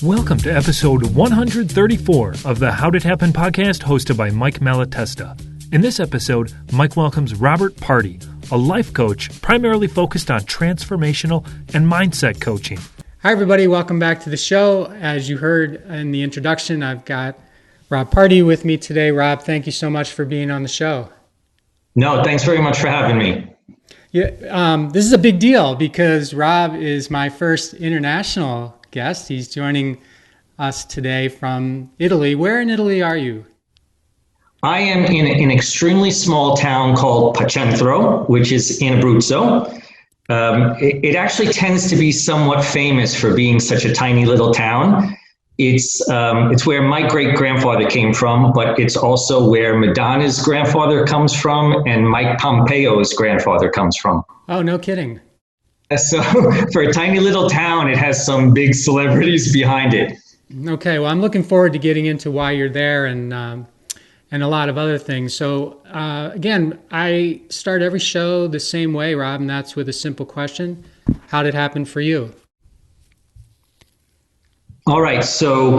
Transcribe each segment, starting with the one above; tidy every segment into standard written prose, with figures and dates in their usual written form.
Welcome to episode 134 of the How'd It Happen podcast hosted by Mike Malatesta. In this episode, Mike welcomes Robert Pardi, a life coach primarily focused on transformational and mindset coaching. Hi, everybody. Welcome back to the show. As you heard in the introduction, I've got Rob Pardi with me today. Rob, thank you so much for being on the show. No, thanks very much for having me. Yeah, this is a big deal because Rob is my first international guest. He's joining us today from Italy. Where in Italy are you? I am in an extremely small town called Pacentro, which is in Abruzzo. It actually tends to be somewhat famous for being such a tiny little town. It's where my great-grandfather came from, but it's also where Madonna's grandfather comes from and Mike Pompeo's grandfather comes from. Oh, no kidding. So for a tiny little town, it has some big celebrities behind it. Okay, well, I'm looking forward to getting into why you're there and a lot of other things. So again, I start every show the same way, Rob, and that's with a simple question. How did it happen for you? All right, so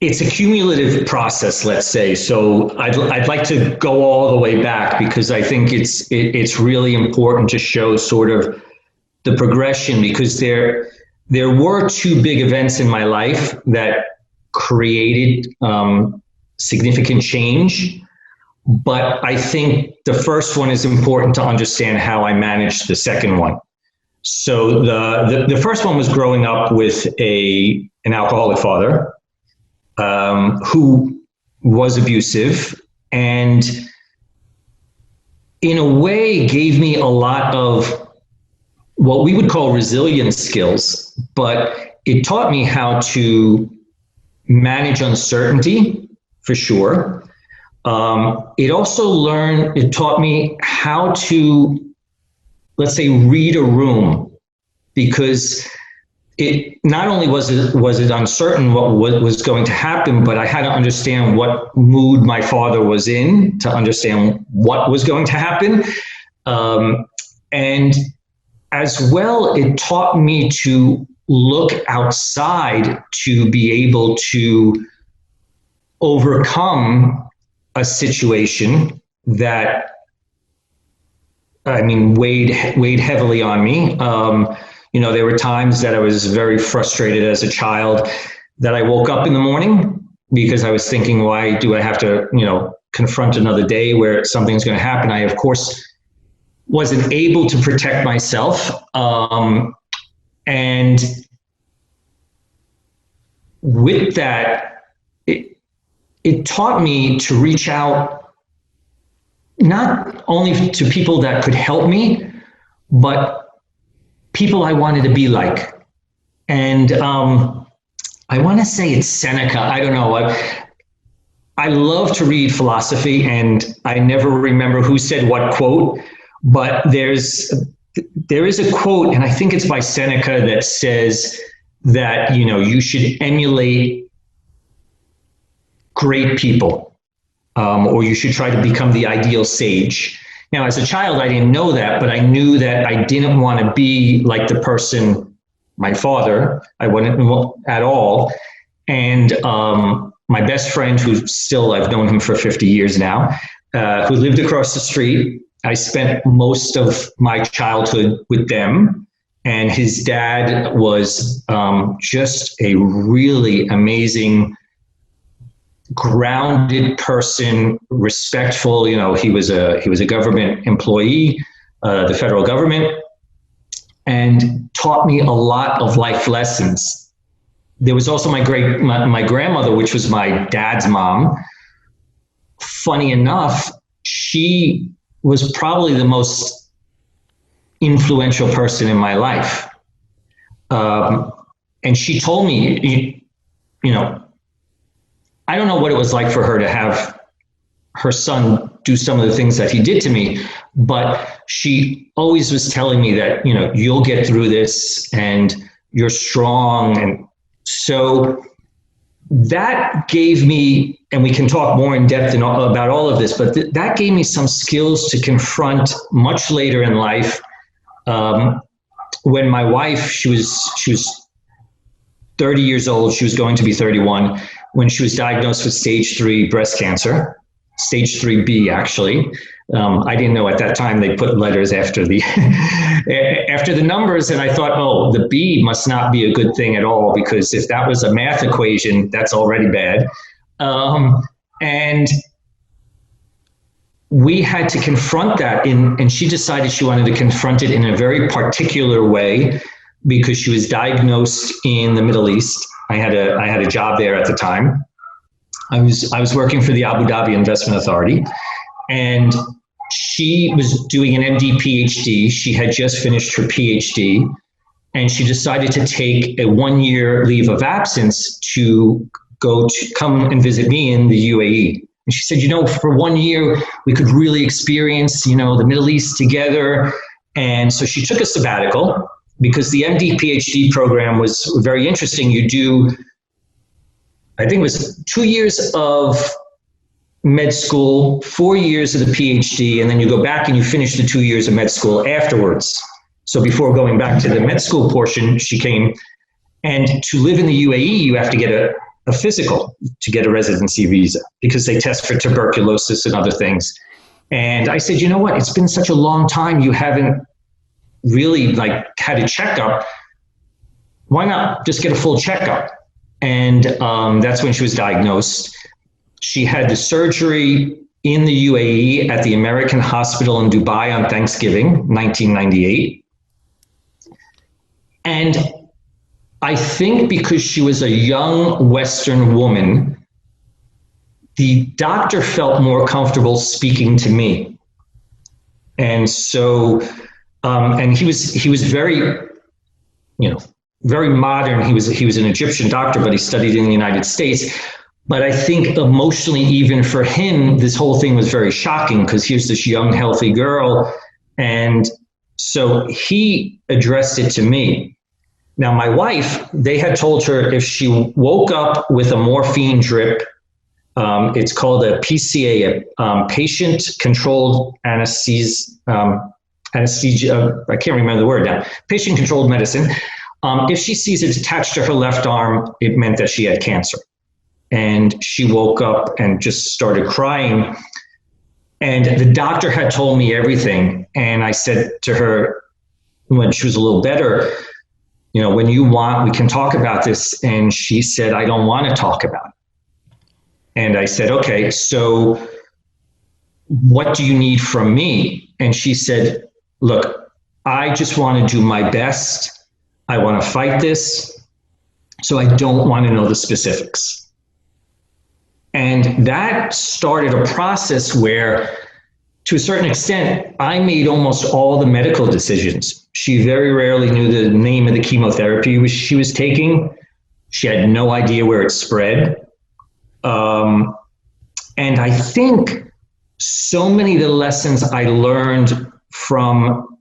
it's a cumulative process, let's say. So I'd like to go all the way back because I think it's really important to show sort of the progression, because there were two big events in my life that created significant change. But I think the first one is important to understand how I managed the second one. So the first one was growing up with an alcoholic father who was abusive and in a way gave me a lot of what we would call resilience skills, but it taught me how to manage uncertainty for sure. It taught me how to, let's say, read a room, because it not only was it uncertain what was going to happen, but I had to understand what mood my father was in to understand what was going to happen. And as well, it taught me to look outside to be able to overcome a situation that, weighed heavily on me. There were times that I was very frustrated as a child that I woke up in the morning because I was thinking, why do I have to, confront another day where something's going to happen? I, of course, wasn't able to protect myself. And with that, it taught me to reach out not only to people that could help me, but people I wanted to be like. And I want to say it's Seneca. I don't know. I love to read philosophy, and I never remember who said what quote, but there is a quote, and I think it's by Seneca, that says that, you should emulate great people. Or you should try to become the ideal sage. Now, as a child, I didn't know that, but I knew that I didn't want to be like the person, my father. I wouldn't at all. And my best friend, I've known him for 50 years now, who lived across the street, I spent most of my childhood with them. And his dad was just a really amazing, grounded person, respectful. He was a government employee, the federal government, and taught me a lot of life lessons. There was also my grandmother, which was my dad's mom. Funny enough, she was probably the most influential person in my life. And she told me, I don't know what it was like for her to have her son do some of the things that he did to me, but she always was telling me that, you'll get through this and you're strong. And so that gave me, and we can talk more in depth about all of this, but that gave me some skills to confront much later in life when my wife, she was 30 years old, she was going to be 31, when she was diagnosed with stage 3 breast cancer, stage 3B actually. I didn't know at that time they put letters after the after the numbers, and I thought, oh, the B must not be a good thing at all, because if that was a math equation, that's already bad. And we had to confront that, and she decided she wanted to confront it in a very particular way, because she was diagnosed in the Middle East. I had a job there at the time. I was working for the Abu Dhabi Investment Authority, and she was doing an MD PhD. She had just finished her PhD, and she decided to take a 1-year leave of absence to come and visit me in the UAE. And she said, for 1 year, we could really experience, the Middle East together. And so she took a sabbatical, because the MD PhD program was very interesting. You do, I think it was 2 years of med school, 4 years of the PhD, and then you go back and you finish the 2 years of med school afterwards. So before going back to the med school portion, she came. And to live in the UAE, you have to get a physical to get a residency visa, because they test for tuberculosis and other things. And I said, you know what? It's been such a long time. You haven't really had a checkup. Why not just get a full checkup? And that's when she was diagnosed. She had the surgery in the UAE at the American Hospital in Dubai on Thanksgiving, 1998. And I think because she was a young Western woman, the doctor felt more comfortable speaking to me. And so, and he was very, very modern. He was an Egyptian doctor, but he studied in the United States. But I think emotionally, even for him, this whole thing was very shocking, because here's this young, healthy girl. And so he addressed it to me. Now, my wife, they had told her if she woke up with a morphine drip, it's called a PCA, patient-controlled anesthesia. I can't remember the word now. Patient-controlled medicine. If she sees it attached to her left arm, it meant that she had cancer. And she woke up and just started crying. And the doctor had told me everything. And I said to her, when she was a little better, when you want, we can talk about this. And she said, I don't want to talk about it. And I said, okay, so what do you need from me? And she said, look, I just want to do my best. I want to fight this. So I don't want to know the specifics. And that started a process where, to a certain extent, I made almost all the medical decisions. She very rarely knew the name of the chemotherapy she was taking. She had no idea where it spread. And I think so many of the lessons I learned from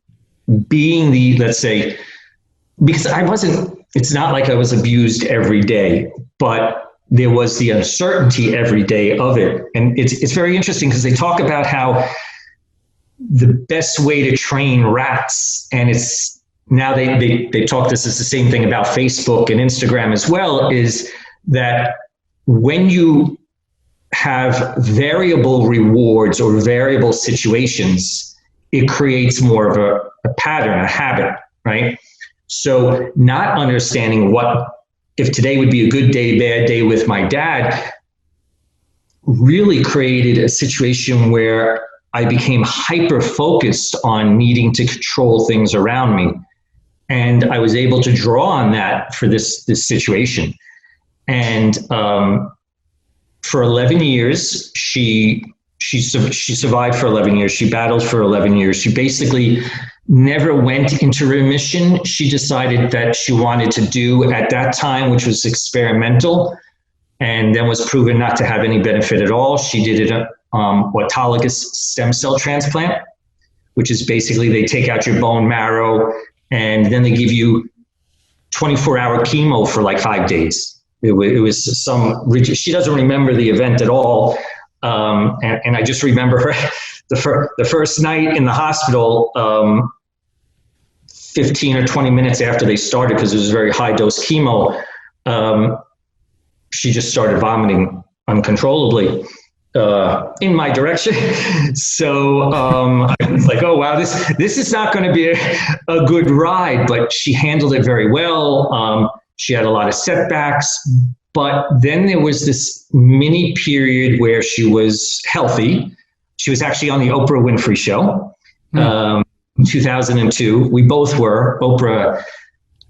being let's say, because it's not like I was abused every day, but there was the uncertainty every day of it. And it's very interesting, because they talk about how the best way to train rats, and it's now they talk, this is the same thing about Facebook and Instagram as well, is that when you have variable rewards or variable situations, it creates more of a pattern, a habit, right? So not understanding if today would be a good day, bad day with my dad, really created a situation where I became hyper-focused on needing to control things around me. And I was able to draw on that for this situation. And for 11 years, she survived for 11 years. She battled for 11 years. She basically never went into remission. She decided that she wanted to do at that time, which was experimental, and then was proven not to have any benefit at all. She did an autologous stem cell transplant, which is basically they take out your bone marrow and then they give you 24-hour chemo for like 5 days. It was some rigid, she doesn't remember the event at all. And I just remember her, the first night in the hospital, 15 or 20 minutes after they started, because it was very high dose chemo, she just started vomiting uncontrollably in my direction. So I was like, oh, wow, this is not going to be a good ride, but she handled it very well. She had a lot of setbacks, but then there was this mini period where she was healthy. She was actually on the Oprah Winfrey Show in 2002. We both were. Oprah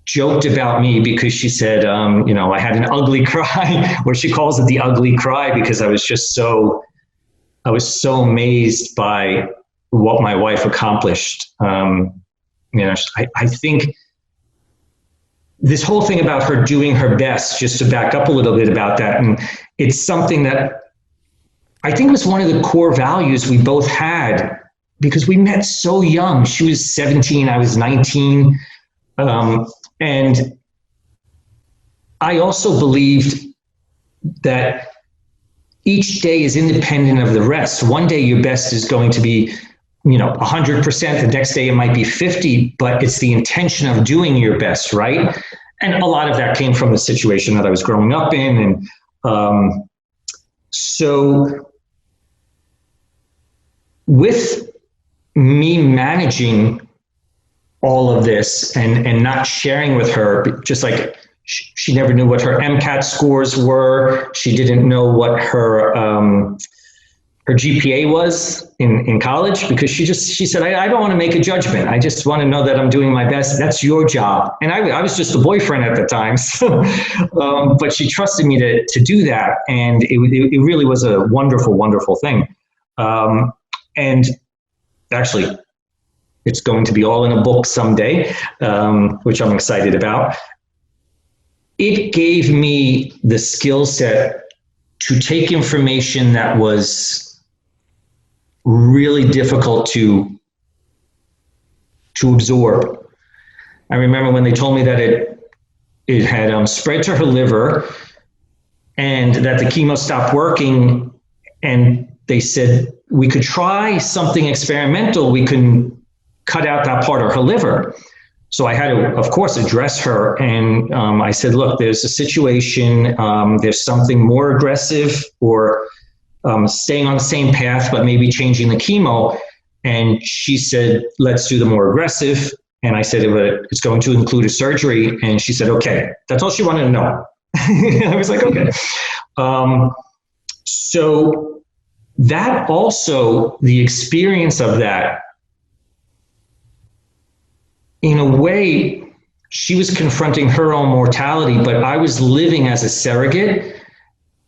joked about me because she said, I had an ugly cry, or she calls it the ugly cry, because I was so amazed by what my wife accomplished. I think this whole thing about her doing her best, just to back up a little bit about that, and it's something that I think was one of the core values we both had, because we met so young. She was 17, I was 19. And I also believed that each day is independent of the rest. One day your best is going to be, 100%. The next day it might be 50, but it's the intention of doing your best, right? And a lot of that came from the situation that I was growing up in. And so with me managing all of this and not sharing with her, just like she never knew what her MCAT scores were. She didn't know what her GPA was in college, because she said, I don't want to make a judgment. I just want to know that I'm doing my best. That's your job. And I was just a boyfriend at the time. So, but she trusted me to do that. And it really was a wonderful, wonderful thing. And actually, it's going to be all in a book someday, which I'm excited about. It gave me the skill set to take information that was really difficult to absorb. I remember when they told me that it had spread to her liver and that the chemo stopped working, and they said we could try something experimental. We can cut out that part of her liver. So I had to, of course, address her. And I said, look, there's a situation, there's something more aggressive, or staying on the same path, but maybe changing the chemo. And she said, let's do the more aggressive. And I said, it's going to include a surgery. And she said, okay. That's all she wanted to know. I was like, okay. So that also, the experience of that, in a way, she was confronting her own mortality, but I was living as a surrogate,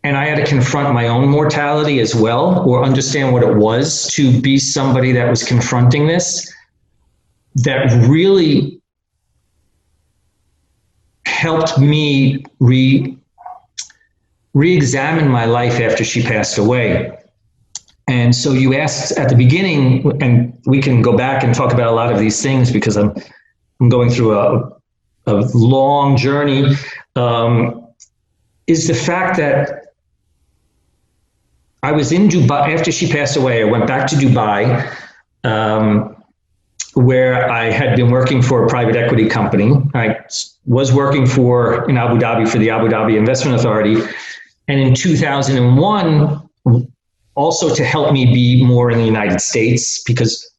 and I had to confront my own mortality as well, or understand what it was to be somebody that was confronting this. That really helped me re-examine my life after she passed away. And so you asked at the beginning, and we can go back and talk about a lot of these things, because I'm going through a long journey, is the fact that I was in Dubai. After she passed away, I went back to Dubai, where I had been working for a private equity company. I was working in Abu Dhabi for the Abu Dhabi Investment Authority. And in 2001, also to help me be more in the United States, because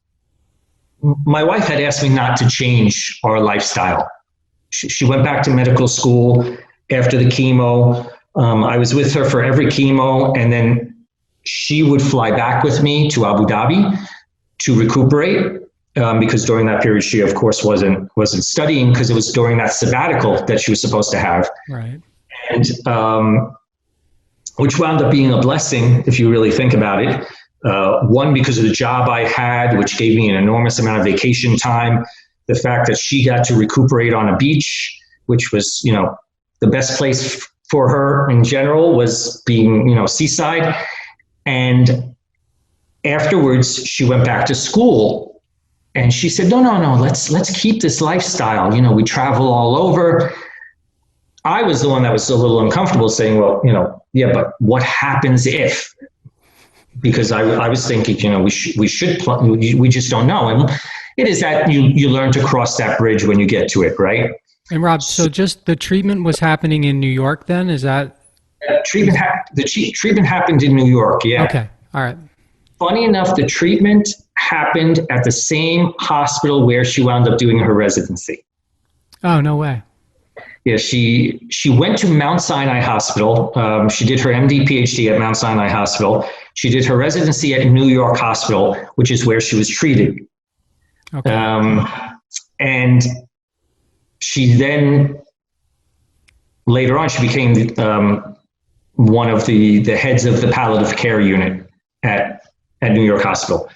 my wife had asked me not to change our lifestyle. She went back to medical school after the chemo. I was with her for every chemo, and then she would fly back with me to Abu Dhabi to recuperate, because during that period she, of course, wasn't studying, because it was during that sabbatical that she was supposed to have. Right. And which wound up being a blessing, if you really think about it. One, because of the job I had, which gave me an enormous amount of vacation time. The fact that she got to recuperate on a beach, which was, the best place for her in general, was being, seaside. And afterwards, she went back to school, and she said, no, let's keep this lifestyle. We travel all over. I was the one that was a little uncomfortable, saying, well, yeah, but what happens if? Because I was thinking, we just don't know. it is that you learn to cross that bridge when you get to it, right? And Rob, so just the treatment was happening in New York then? Is that? Treatment happened in New York, yeah. Okay, all right. Funny enough, the treatment happened at the same hospital where she wound up doing her residency. Oh, no way. Yeah, she went to Mount Sinai Hospital. She did her MD, PhD at Mount Sinai Hospital. She did her residency at New York Hospital, which is where she was treated. Okay. And she then, later on, she became one of the heads of the palliative care unit at New York Hospital.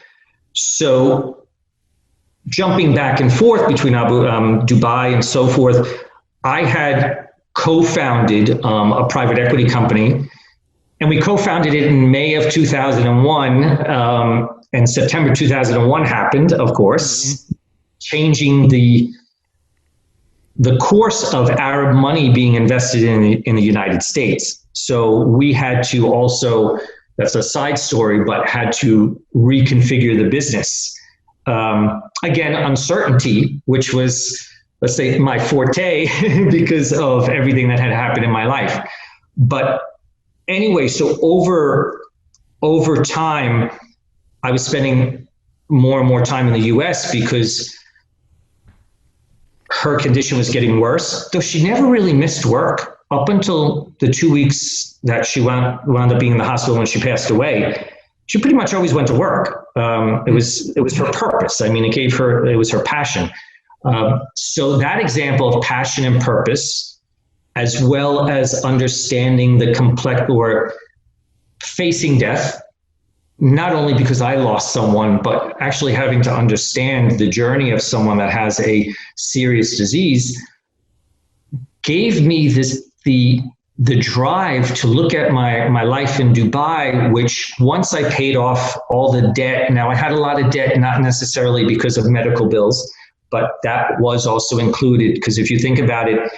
So jumping back and forth between Dubai and so forth, I had co-founded a private equity company, and we co-founded it in May of 2001, and September 2001 happened, of course, changing the course of Arab money being invested in the United States. So we had to also, that's a side story, but had to reconfigure the business. Again, uncertainty, which was, let's say, my forte because of everything that had happened in my life. But anyway, so over time, I was spending more and more time in the US because her condition was getting worse, though she never really missed work up until the 2 weeks that she wound up being in the hospital when she passed away. She pretty much always went to work. It was her purpose. I mean, it was her passion. So that example of passion and purpose, as well as understanding the complex or facing death, not only because I lost someone, but actually having to understand the journey of someone that has a serious disease, gave me the drive to look at my life in Dubai, which once I paid off all the debt. Now I had a lot of debt, not necessarily because of medical bills, but that was also included, because if you think about it,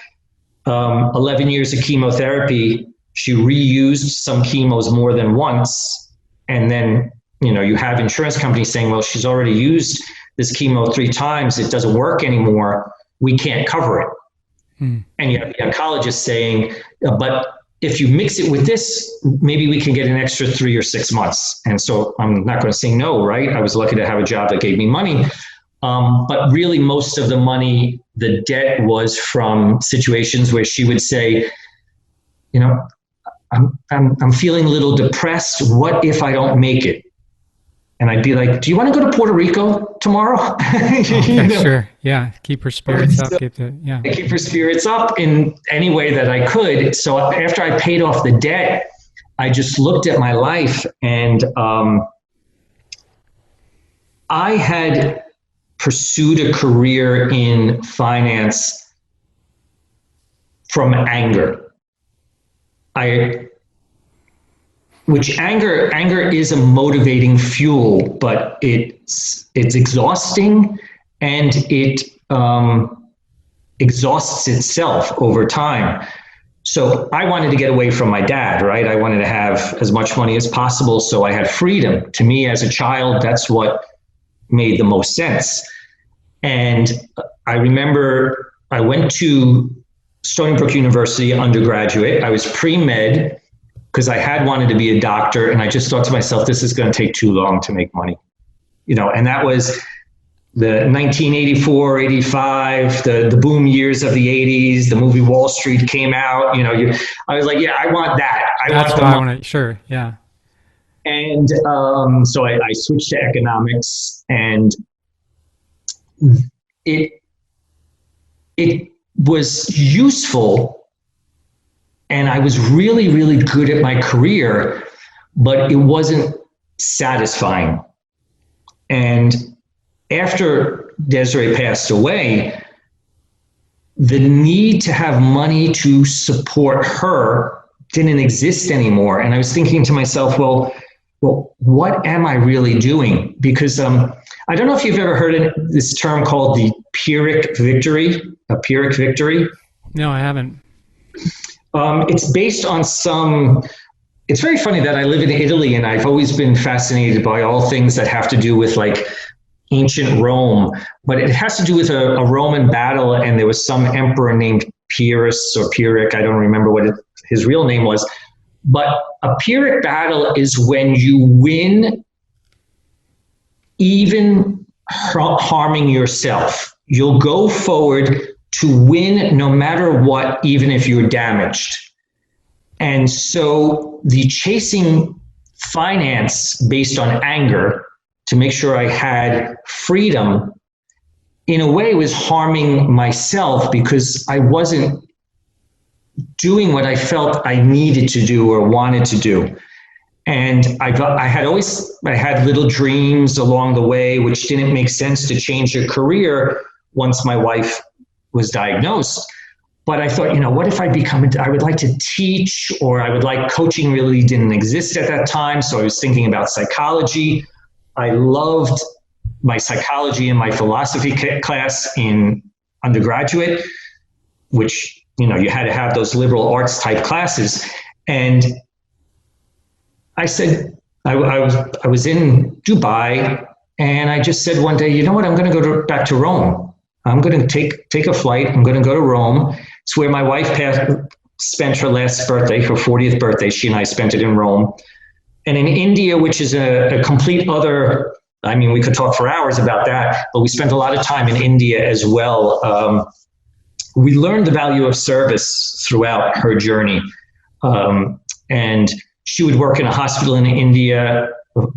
11 years of chemotherapy, she reused some chemos more than once. And then, you have insurance companies saying, well, she's already used this chemo 3 times. It doesn't work anymore. We can't cover it. And you have the oncologist saying, but if you mix it with this, maybe we can get an extra 3 or 6 months. And so I'm not going to say no, right? I was lucky to have a job that gave me money. But really most of the money, the debt was from situations where she would say, I'm feeling a little depressed. What if I don't make it? And I'd be like, do you want to go to Puerto Rico tomorrow? Sure. Yeah. Keep her spirits up. Keep her spirits up in any way that I could. So after I paid off the debt, I just looked at my life, and I had pursued a career in finance from anger. Anger is a motivating fuel, but it's exhausting, and it exhausts itself over time. So I wanted to get away from my dad, right? I wanted to have as much money as possible, so I had freedom. To me, as a child, that's what made the most sense. And I remember I went to Stony Brook University undergraduate. I was pre-med because I had wanted to be a doctor, and I just thought to myself, this is going to take too long to make money. And that was the 1984, 85, the boom years of the 80s. The movie Wall Street came out. I was like, yeah, I want that. That's what I want to, sure, yeah. And so I switched to economics, and it was useful, and I was really, really good at my career, but it wasn't satisfying. And after Desiree passed away, the need to have money to support her didn't exist anymore. And I was thinking to myself, well, what am I really doing? Because I don't know if you've ever heard of this term called the Pyrrhic Victory, a Pyrrhic Victory. No, I haven't. It's based on it's very funny that I live in Italy, and I've always been fascinated by all things that have to do with ancient Rome, but it has to do with a Roman battle, and there was some emperor named Pyrrhic. I don't remember what his real name was. But a Pyrrhic battle is when you win even harming yourself. You'll go forward to win no matter what, even if you're damaged. And so the chasing finance based on anger to make sure I had freedom, in a way, was harming myself because I wasn't doing what I felt I needed to do or wanted to do. And I had little dreams along the way, which didn't make sense to change a career once my wife was diagnosed. But I thought, what if I would like to teach, or I would like coaching really didn't exist at that time. So I was thinking about psychology. I loved my psychology and my philosophy class in undergraduate, which, you had to have those liberal arts type classes. And I said, I was in Dubai, and I just said one day, you know what, I'm going to go back to Rome. I'm going to take a flight. I'm going to go to Rome. It's where my wife spent her last birthday, her 40th birthday. She and I spent it in Rome. And in India, which is a complete other, we could talk for hours about that, but we spent a lot of time in India as well. We learned the value of service throughout her journey. And she would work in a hospital in India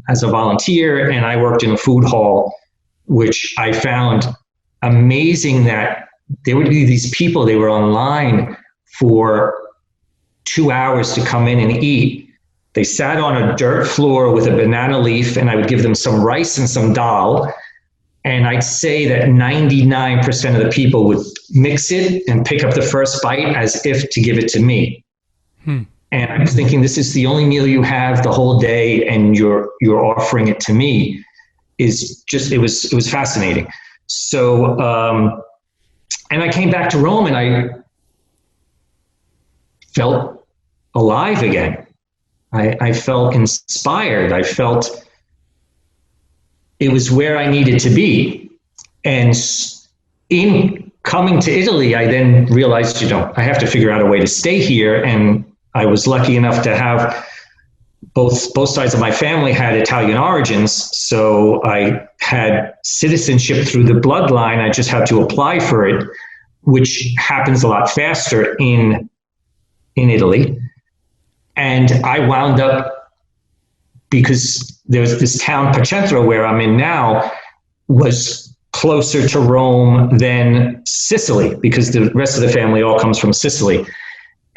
as a volunteer, and I worked in a food hall, which I found amazing that there would be these people, they were online for 2 hours to come in and eat. They sat on a dirt floor with a banana leaf, and I would give them some rice and some dal. And I'd say that 99% of the people would mix it and pick up the first bite as if to give it to me. And I was thinking, this is the only meal you have the whole day, and you're offering it to me. It was fascinating. So, and I came back to Rome, and I felt alive again. I felt inspired. I felt it was where I needed to be. And in coming to Italy, I then realized, I have to figure out a way to stay here. And I was lucky enough to have both sides of my family had Italian origins. So I had citizenship through the bloodline. I just had to apply for it, which happens a lot faster in Italy. And I wound up, because there's this town, Pacentro, where I'm in now, was closer to Rome than Sicily, because the rest of the family all comes from Sicily.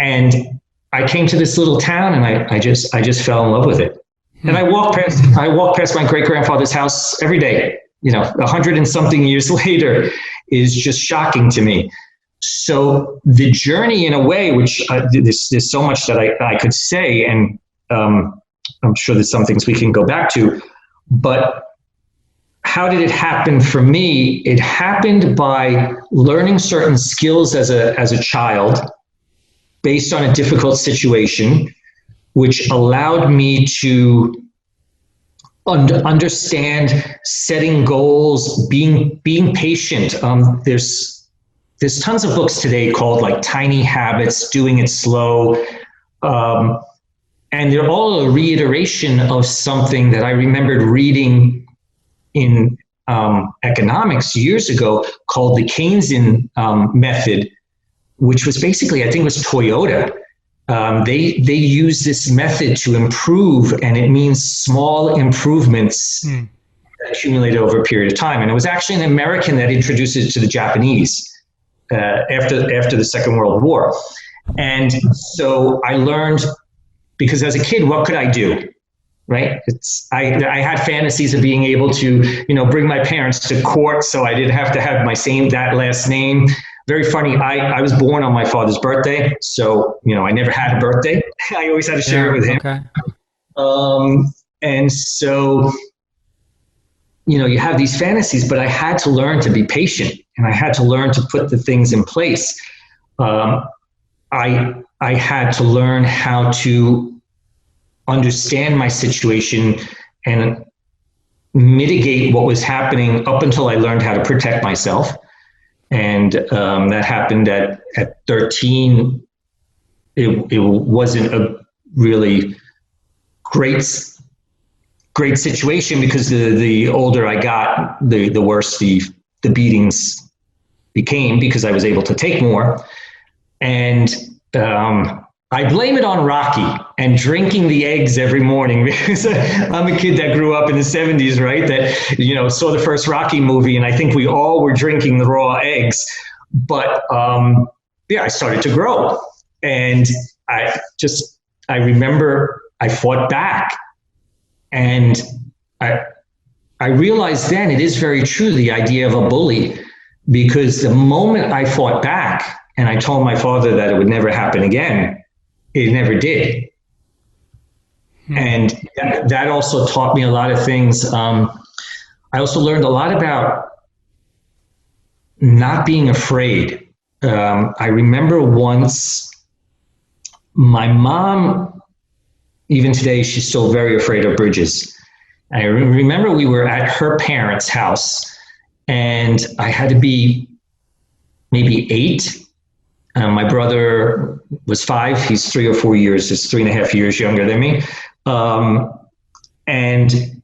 And I came to this little town, and I just fell in love with it. And I walk past my great grandfather's house every day. 100 and something years later is just shocking to me. So the journey, in a way, which there's so much that I could say, and I'm sure there's some things we can go back to, but how did it happen for me? It happened by learning certain skills as a child based on a difficult situation, which allowed me to understand setting goals, being patient. There's tons of books today called like Tiny Habits, Doing It Slow. And they're all a reiteration of something that I remembered reading in economics years ago called the Keynesian method, which was basically, I think it was Toyota. They use this method to improve, and it means small improvements accumulated over a period of time. And it was actually an American that introduced it to the Japanese after the Second World War. And so I learned, because as a kid, what could I do? Right? I had fantasies of being able to, bring my parents to court, so I didn't have to have that last name. Very funny. I was born on my father's birthday, so I never had a birthday. I always had to share it with him. Okay. And so, you have these fantasies, but I had to learn to be patient, and I had to learn to put the things in place. I had to learn how to understand my situation and mitigate what was happening up until I learned how to protect myself. And that happened at 13. It wasn't a really great situation, because the older I got, the worse the beatings became, because I was able to take more. And I blame it on Rocky and drinking the eggs every morning, because I'm a kid that grew up in the 70s, right? That, you know, saw the first Rocky movie, and I think we all were drinking the raw eggs. But yeah, I started to grow, and I remember I fought back, and I realized then it is very true, the idea of a bully, because the moment I fought back and I told my father that it would never happen again, it never did. And that also taught me a lot of things. I also learned a lot about not being afraid. I remember once my mom, even today, she's still very afraid of bridges. I remember we were at her parents' house, and I had to be maybe 8. My brother was 5. He's 3 or 4 years, just 3.5 years younger than me. And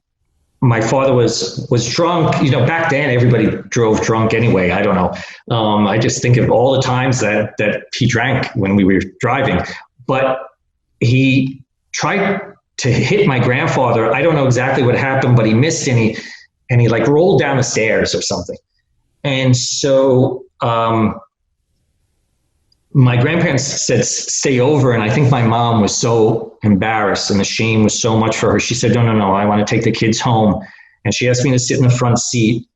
my father was drunk. You know, back then everybody drove drunk anyway. I don't know. I just think of all the times that he drank when we were driving. But he tried to hit my grandfather. I don't know exactly what happened, but he missed, and he like rolled down the stairs or something. And so my grandparents said, stay over. And I think my mom was so embarrassed, and the shame was so much for her. She said, no, I want to take the kids home. And she asked me to sit in the front seat.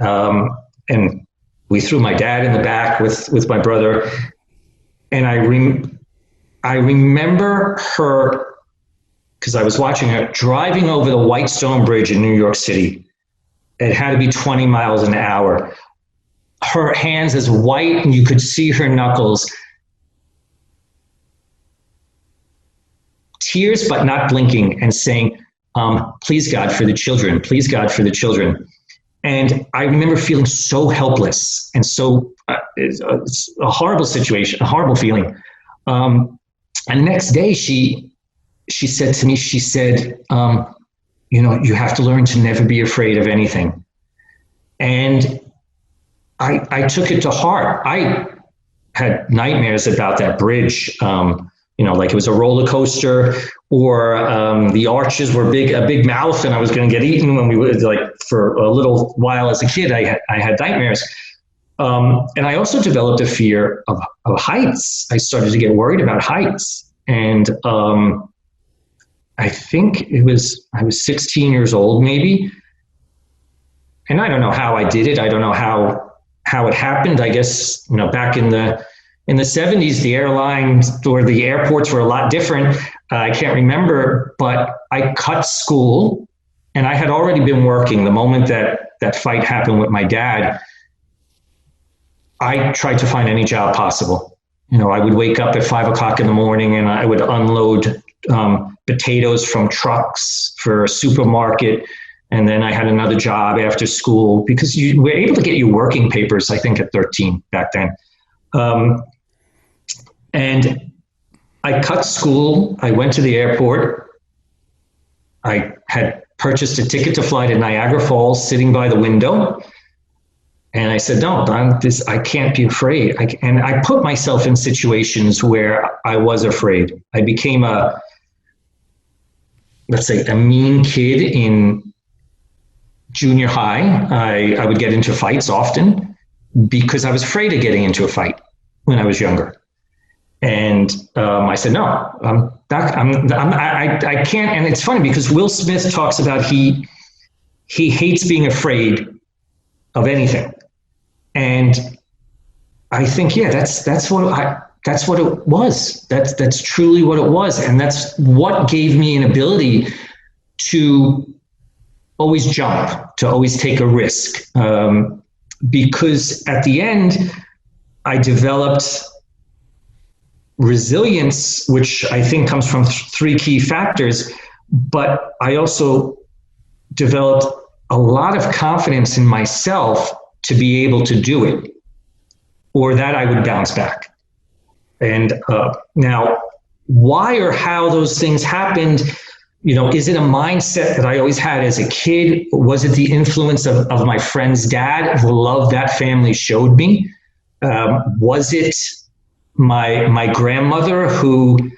And we threw my dad in the back with my brother. And I remember her, because I was watching her driving over the White Stone Bridge in New York City. It had to be 20 miles an hour. Her hands as white, and you could see her knuckles. Tears, but not blinking, and saying, please God for the children, please God for the children. And I remember feeling so helpless, and so it's a horrible situation, a horrible feeling. And the next day she said to me, she said, you know, you have to learn to never be afraid of anything. And I took it to heart. I had nightmares about that bridge, you know, like it was a roller coaster, or the arches were a big mouth, and I was going to get eaten when we were, like, for a little while as a kid, I had nightmares. And I also developed a fear of heights. I started to get worried about heights. And I think I was 16 years old, maybe. And I don't know how I did it. I don't know how it happened. I guess, you know, back in the 70s, the airlines or the airports were a lot different. I can't remember, but I cut school, and I had already been working. The moment that fight happened with my dad, I tried to find any job possible. You know, I would wake up at 5 o'clock in the morning, and I would unload potatoes from trucks for a supermarket. And then I had another job after school, because you were able to get your working papers, I think, at 13 back then. And I cut school. I went to the airport. I had purchased a ticket to fly to Niagara Falls, sitting by the window. And I said, no, I can't be afraid. And I put myself in situations where I was afraid. I became let's say, a mean kid in junior high. I would get into fights often because I was afraid of getting into a fight when I was younger. And I said, no, I can't. And it's funny because Will Smith talks about he hates being afraid of anything. And I think, yeah, that's what it was. That's truly what it was. And that's what gave me an ability to always jump, to always take a risk. Because at the end, I developed resilience, which I think comes from 3 key factors. But I also developed a lot of confidence in myself to be able to do it, or that I would bounce back. And now, why or how those things happened, is it a mindset that I always had as a kid? Was it the influence of my friend's dad, the love that family showed me? Was it my grandmother who,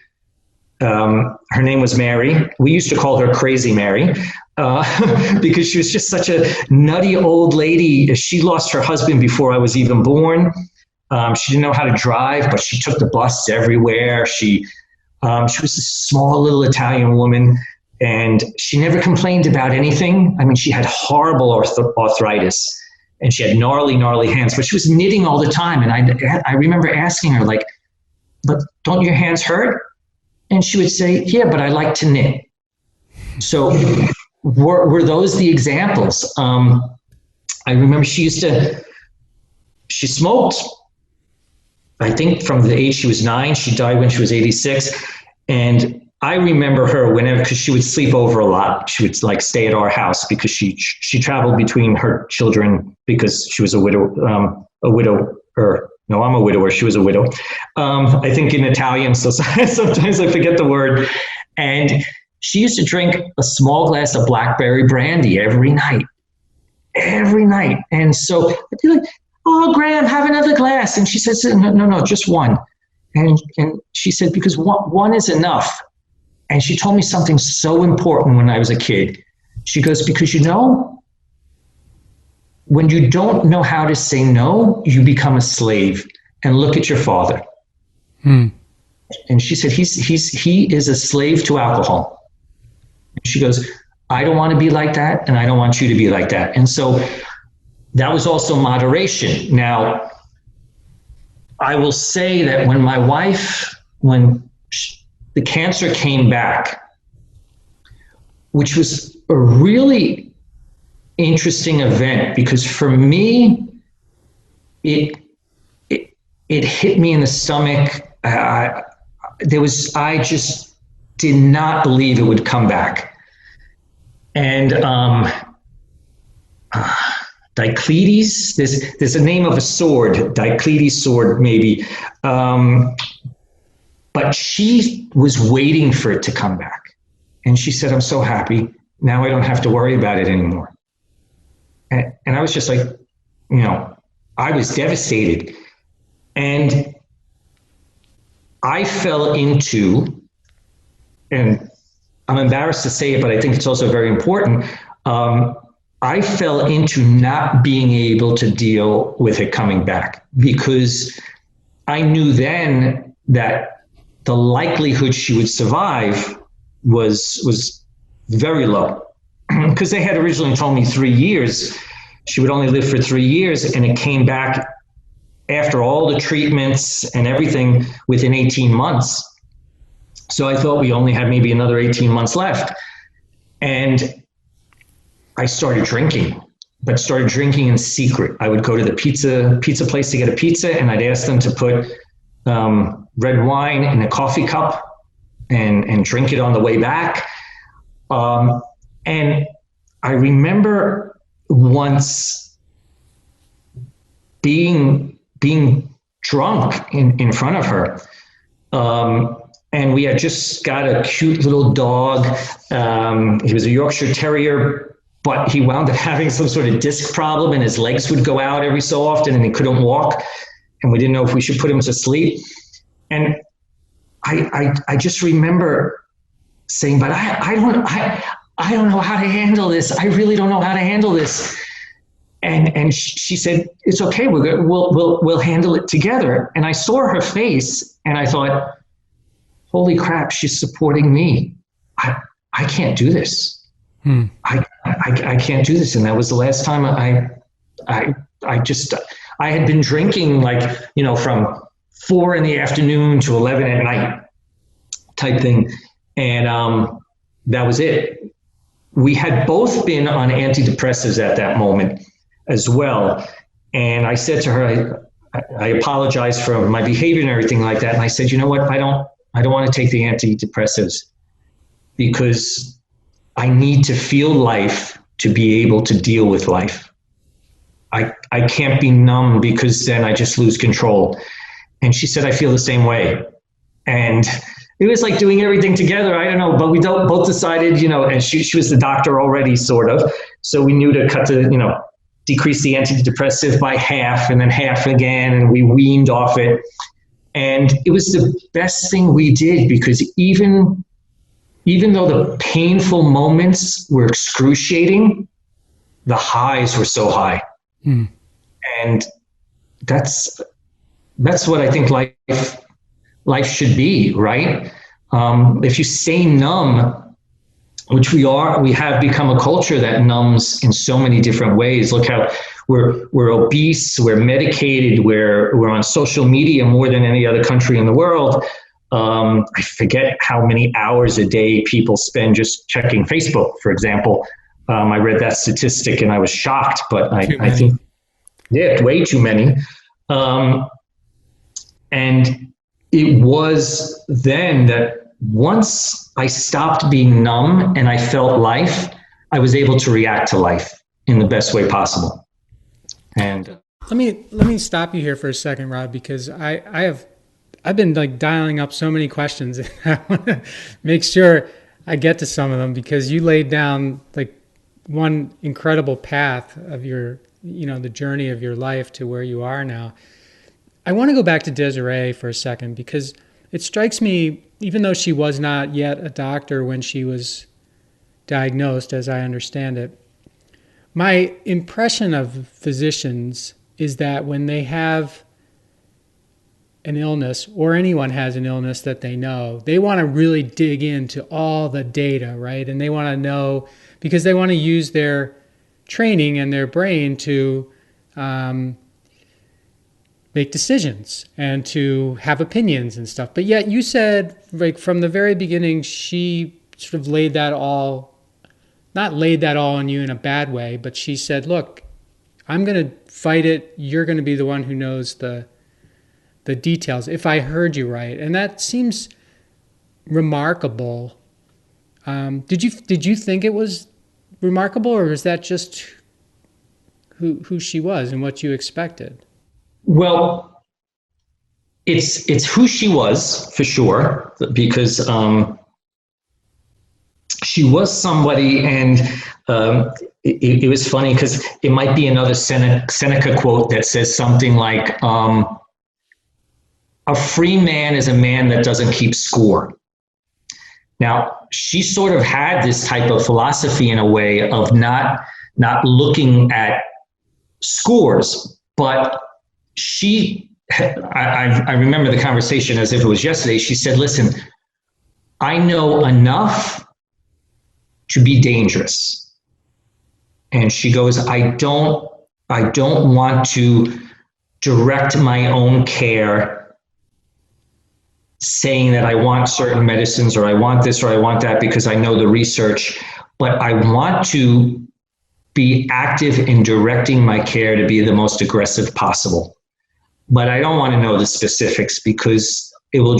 her name was Mary. We used to call her Crazy Mary because she was just such a nutty old lady. She lost her husband before I was even born. She didn't know how to drive, but she took the bus everywhere. She was a small little Italian woman, and she never complained about anything. I mean, she had horrible arthritis, and she had gnarly hands, but she was knitting all the time. And I remember asking her, like, but don't your hands hurt? And she would say, yeah, but I like to knit. So were those the examples? I remember she smoked, I think from the age she was 9. She died when she was 86. And I remember her whenever, because she would sleep over a lot. She would like stay at our house because she traveled between her children because she was a widower. No, I'm a widower. She was a widow. I think in Italian, so sometimes I forget the word. And she used to drink a small glass of blackberry brandy every night. And so I'd be like, oh, Graham, have another glass. And she says, no, just one. And she said, because one is enough. And she told me something so important when I was a kid. She goes, because when you don't know how to say no, you become a slave. And look at your father. And she said, he is a slave to alcohol. She goes, I don't want to be like that, and I don't want you to be like that. And so that was also moderation. Now, I will say that when my wife, the cancer came back, which was a really interesting event, because for me, it hit me in the stomach. I just did not believe it would come back. And Diocletes, there's a name of a sword, Diocletes sword maybe, but she was waiting for it to come back. And she said, I'm so happy. Now I don't have to worry about it anymore. And I was just like, I was devastated. And I fell into, and I'm embarrassed to say it, but I think it's also very important. I fell into not being able to deal with it coming back, because I knew then that the likelihood she would survive was very low, because they had originally told me 3 years. She would only live for 3 years, and it came back after all the treatments and everything within 18 months. So I thought we only had maybe another 18 months left. And I started drinking, but started drinking in secret. I would go to the pizza place to get a pizza, and I'd ask them to put red wine in a coffee cup and drink it on the way back. And I remember once being drunk in front of her. And we had just got a cute little dog. He was a Yorkshire Terrier, but he wound up having some sort of disc problem, and his legs would go out every so often, and he couldn't walk. And we didn't know if we should put him to sleep. And I just remember saying, but I don't know how to handle this. I really don't know how to handle this. And she said, it's okay. We'll handle it together. And I saw her face, and I thought, holy crap, she's supporting me. I can't do this. I can't do this. And that was the last time I had been drinking from 4 p.m. to 11 p.m. type thing. And that was it. We had both been on antidepressives at that moment as well. And I said to her, I apologized for my behavior and everything like that. And I said, you know what? I don't want to take the antidepressives, because I need to feel life to be able to deal with life. I can't be numb because then I just lose control. And she said, I feel the same way. And it was like doing everything together. I don't know, but we both decided, and she was the doctor already, sort of. So we knew to decrease the antidepressive by half and then half again. And we weaned off it. And it was the best thing we did, because even though the painful moments were excruciating, the highs were so high. And that's what I think life should be, right? If you stay numb, which we have become a culture that numbs in so many different ways. Look how we're obese, we're medicated, we're on social media more than any other country in the world. I forget how many hours a day people spend just checking Facebook, for example. I read that statistic and I was shocked, but I think, way too many. And it was then that once I stopped being numb and I felt life, I was able to react to life in the best way possible. And let me stop you here for a second, Rob, because I've been like dialing up so many questions, and I want to make sure I get to some of them, because you laid down like one incredible path of your, the journey of your life to where you are now. I want to go back to Desiree for a second, because it strikes me, even though she was not yet a doctor when she was diagnosed, as I understand it, my impression of physicians is that when they have an illness, or anyone has an illness that they know, they want to really dig into all the data, right? And they want to know, because they want to use their training and their brain to make decisions and to have opinions and stuff. But yet you said, like, from the very beginning, she sort of not laid that all on you in a bad way, but she said, look, I'm going to fight it. You're going to be the one who knows the details, if I heard you right. And that seems remarkable. Did you think it was remarkable, or was that just who she was and what you expected? Well, it's who she was, for sure, because she was somebody, and it was funny because it might be another Seneca quote that says something like, a free man is a man that doesn't keep score. Now, she sort of had this type of philosophy in a way of not looking at scores, but I remember the conversation as if it was yesterday. She said, listen, I know enough to be dangerous. And she goes, I don't want to direct my own care, saying that I want certain medicines, or I want this, or I want that, because I know the research, but I want to be active in directing my care to be the most aggressive possible. But I don't want to know the specifics, because it will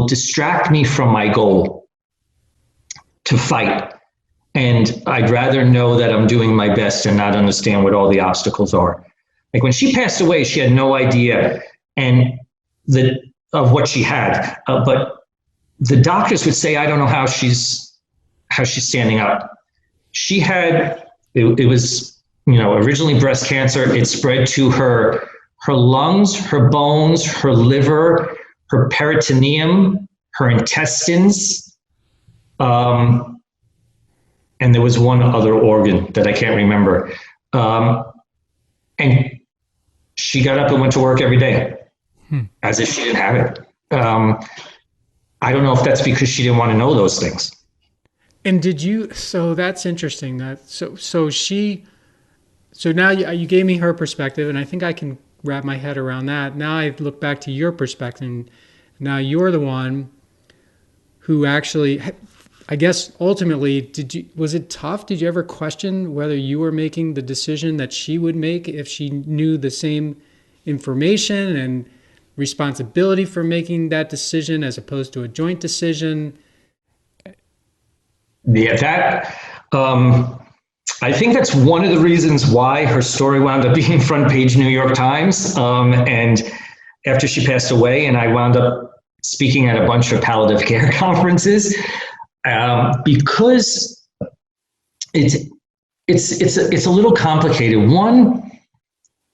distract me from my goal to fight. And I'd rather know that I'm doing my best and not understand what all the obstacles are. Like when she passed away, she had no idea of what she had. But the doctors would say, I don't know how she's standing up. She had, it was, originally breast cancer. It spread to her lungs, her bones, her liver, her peritoneum, her intestines. And there was one other organ that I can't remember. And she got up and went to work every day as if she didn't have it. I don't know if that's because she didn't want to know those things. And so that's interesting. So now you gave me her perspective, and I think I can wrap my head around that. Now I look back to your perspective. Now you're the one who actually, I guess ultimately, was it tough? Did you ever question whether you were making the decision that she would make if she knew the same information and responsibility for making that decision as opposed to a joint decision? Yeah, I think that's one of the reasons why her story wound up being front page New York Times. And after she passed away, and I wound up speaking at a bunch of palliative care conferences, because it's a little complicated. One,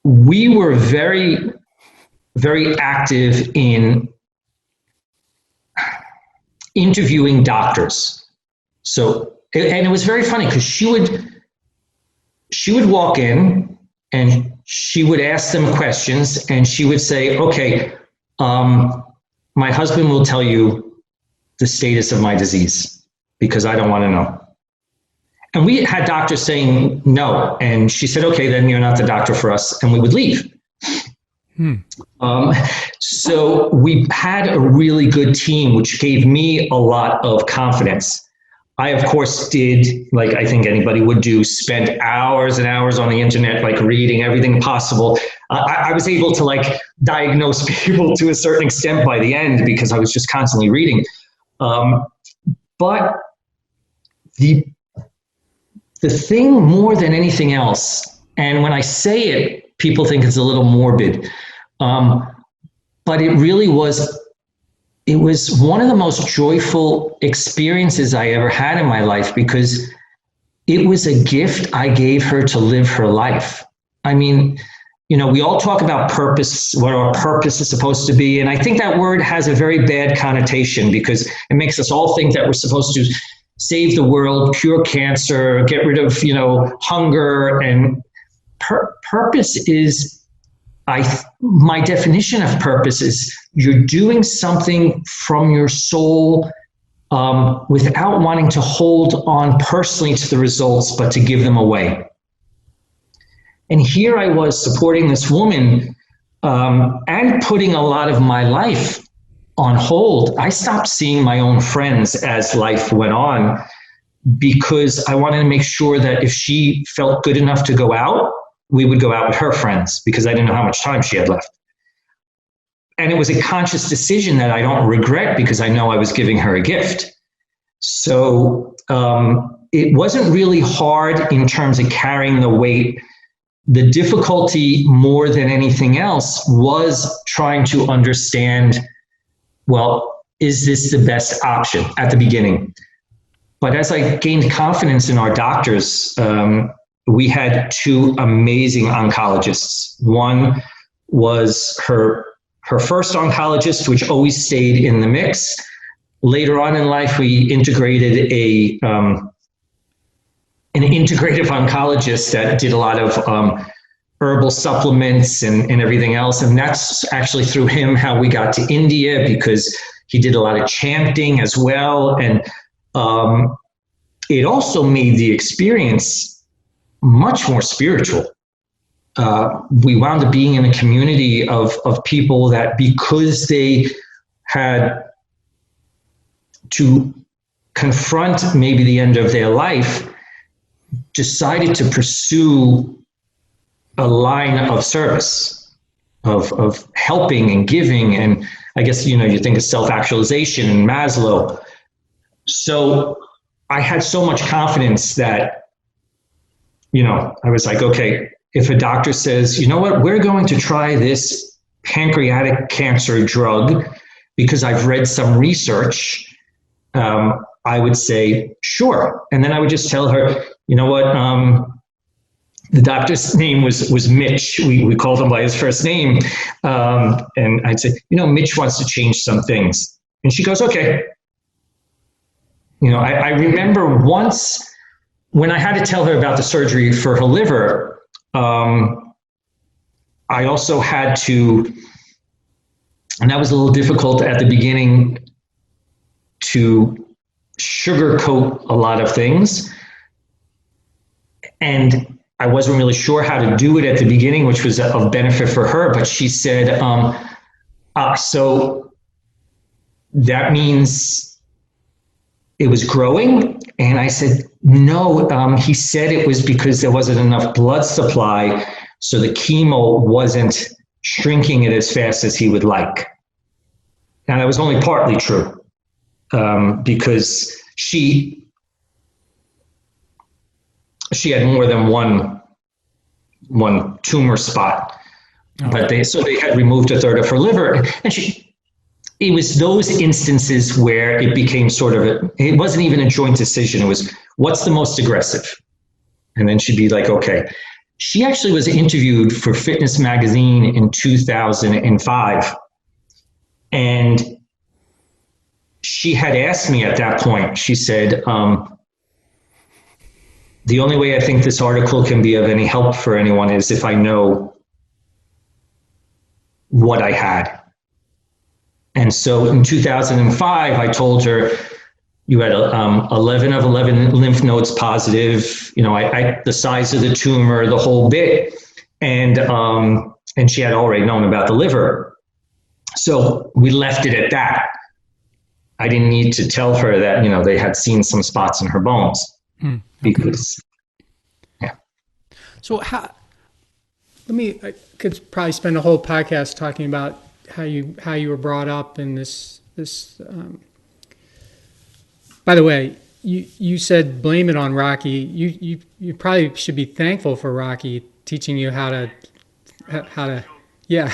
we were very, very active in interviewing doctors. So, and it was very funny because she would walk in and she would ask them questions, and she would say, okay, my husband will tell you the status of my disease because I don't want to know. And we had doctors saying no. And she said, okay, then you're not the doctor for us. And we would leave. So we had a really good team, which gave me a lot of confidence. I, of course, did, like I think anybody would do, spend hours and hours on the internet, like reading everything possible. I was able to like diagnose people to a certain extent by the end because I was just constantly reading. But the thing more than anything else, and when I say it, people think it's a little morbid, but it really was. It was one of the most joyful experiences I ever had in my life because it was a gift I gave her to live her life. I mean, you know, we all talk about purpose, what our purpose is supposed to be. And I think that word has a very bad connotation because it makes us all think that we're supposed to save the world, cure cancer, get rid of, you know, hunger. And purpose is, my definition of purpose is you're doing something from your soul without wanting to hold on personally to the results, but to give them away. And here I was supporting this woman and putting a lot of my life on hold. I stopped seeing my own friends as life went on because I wanted to make sure that if she felt good enough to go out, we would go out with her friends because I didn't know how much time she had left. And it was a conscious decision that I don't regret because I know I was giving her a gift. So it wasn't really hard in terms of carrying the weight. The difficulty more than anything else was trying to understand, well, is this the best option at the beginning? But as I gained confidence in our doctors, we had two amazing oncologists. One was her first oncologist, which always stayed in the mix. Later on in life, we integrated an integrative oncologist that did a lot of herbal supplements and everything else. And that's actually through him how we got to India because he did a lot of chanting as well. And it also made the experience much more spiritual. We wound up being in a community of people that because they had to confront maybe the end of their life, decided to pursue a line of service, of helping and giving. And I guess, you know, you think of self-actualization and Maslow. So I had so much confidence that, you know, I was like, okay, if a doctor says, you know what, we're going to try this pancreatic cancer drug because I've read some research, I would say, sure. And then I would just tell her, you know what, the doctor's name was Mitch. We called him by his first name. And I'd say, you know, Mitch wants to change some things. And she goes, okay. You know, I remember once when I had to tell her about the surgery for her liver, I also had to, and that was a little difficult at the beginning, to sugarcoat a lot of things. And I wasn't really sure how to do it at the beginning, which was of benefit for her. But she said, so that means it was growing? And I said, no, he said it was because there wasn't enough blood supply, so the chemo wasn't shrinking it as fast as he would like. And that was only partly true, because she she had more than one tumor spot. Oh. But they had removed a third of her liver, and it was those instances where it became sort of it wasn't even a joint decision. It was, what's the most aggressive? And then she'd be like, okay. She actually was interviewed for Fitness Magazine in 2005. And she had asked me at that point, she said, the only way I think this article can be of any help for anyone is if I know what I had. And so in 2005, I told her, you had 11 of 11 lymph nodes positive, the size of the tumor, the whole bit. And she had already known about the liver. So we left it at that. I didn't need to tell her that, they had seen some spots in her bones. Okay. Because, yeah. So I could probably spend a whole podcast talking about how you were brought up in this. By the way, you said blame it on Rocky. You probably should be thankful for Rocky teaching you how to yeah.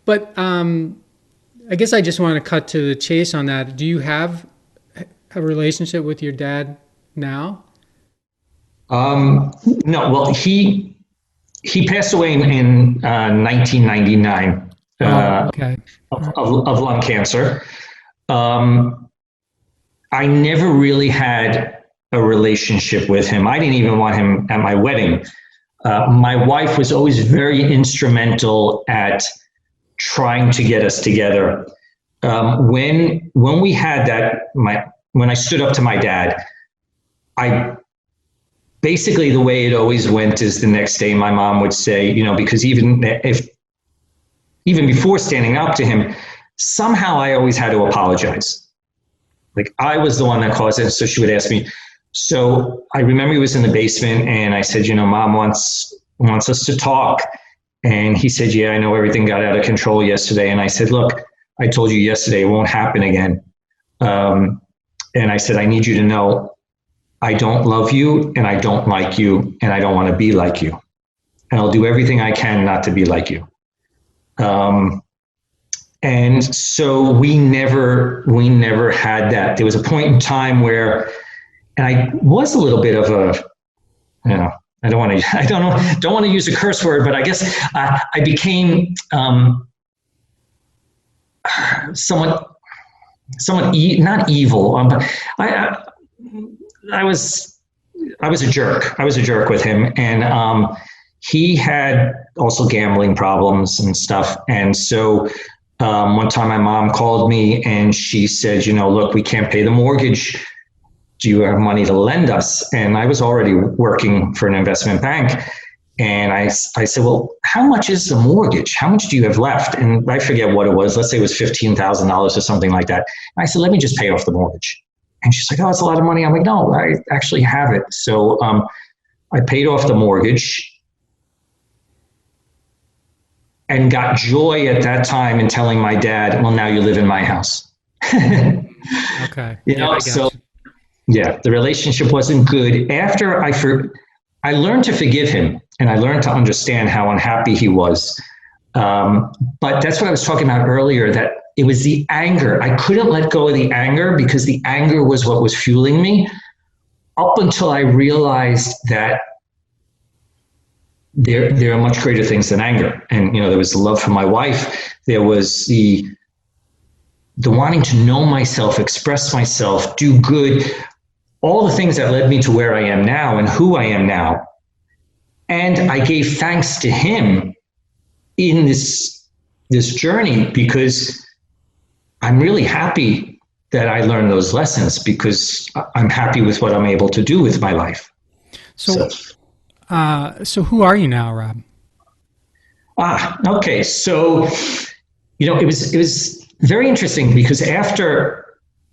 But I guess I just want to cut to the chase on that. Do you have a relationship with your dad now? No. Well, he passed away in 1999 okay. of lung cancer. I never really had a relationship with him. I didn't even want him at my wedding. My wife was always very instrumental at trying to get us together. When we had that, when I stood up to my dad, basically the way it always went is the next day my mom would say, because even before standing up to him, somehow I always had to apologize. Like I was the one that caused it. So she would ask me. So I remember he was in the basement and I said, Mom wants us to talk. And he said, yeah, I know everything got out of control yesterday. And I said, look, I told you yesterday, it won't happen again. And I said, I need you to know I don't love you and I don't like you and I don't want to be like you. And I'll do everything I can not to be like you. And so we never had that. There was a point in time where, and I was a little bit of a, I don't want to use a curse word, but I guess I became somewhat not evil, but I was a jerk. I was a jerk with him, and he had also gambling problems and stuff. And so one time my mom called me and she said, look, we can't pay the mortgage. Do you have money to lend us? And I was already working for an investment bank. And I said, well, how much is the mortgage? How much do you have left? And I forget what it was. Let's say it was $15,000 or something like that. And I said, let me just pay off the mortgage. And she's like, oh, that's a lot of money. I'm like, no, I actually have it. So I paid off the mortgage and got joy at that time in telling my dad, well, now you live in my house. Okay. Yeah, the relationship wasn't good. After I learned to forgive him and I learned to understand how unhappy he was. But that's what I was talking about earlier, that it was the anger. I couldn't let go of the anger because the anger was what was fueling me up until I realized that there are much greater things than anger. And, there was the love for my wife. There was the wanting to know myself, express myself, do good, all the things that led me to where I am now and who I am now. And I gave thanks to him in this journey because I'm really happy that I learned those lessons because I'm happy with what I'm able to do with my life. So who are you now, Rob? Okay. So, it was very interesting because after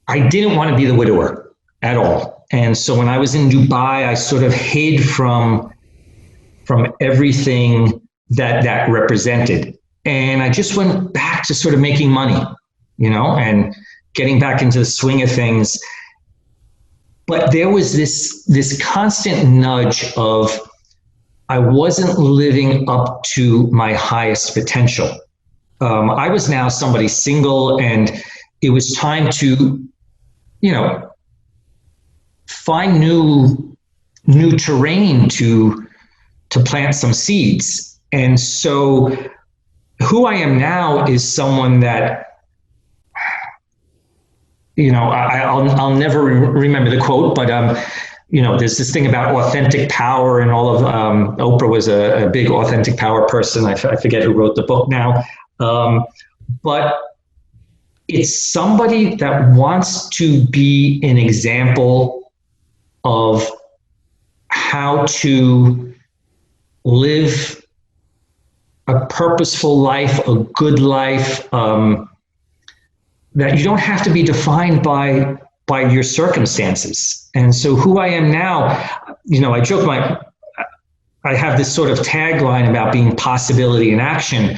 I didn't want to be the widower at all. And so when I was in Dubai, I sort of hid from everything that represented. And I just went back to sort of making money, and getting back into the swing of things. but there was this constant nudge of I wasn't living up to my highest potential. I was now somebody single, and it was time to, find new terrain to plant some seeds. And so who I am now is someone that, I'll never remember the quote, but there's this thing about authentic power, and all of Oprah was a big authentic power person. I forget who wrote the book now, but it's somebody that wants to be an example of how to live a purposeful life, a good life, that you don't have to be defined by your circumstances. And so who I am now, I joke, I have this sort of tagline about being possibility in action.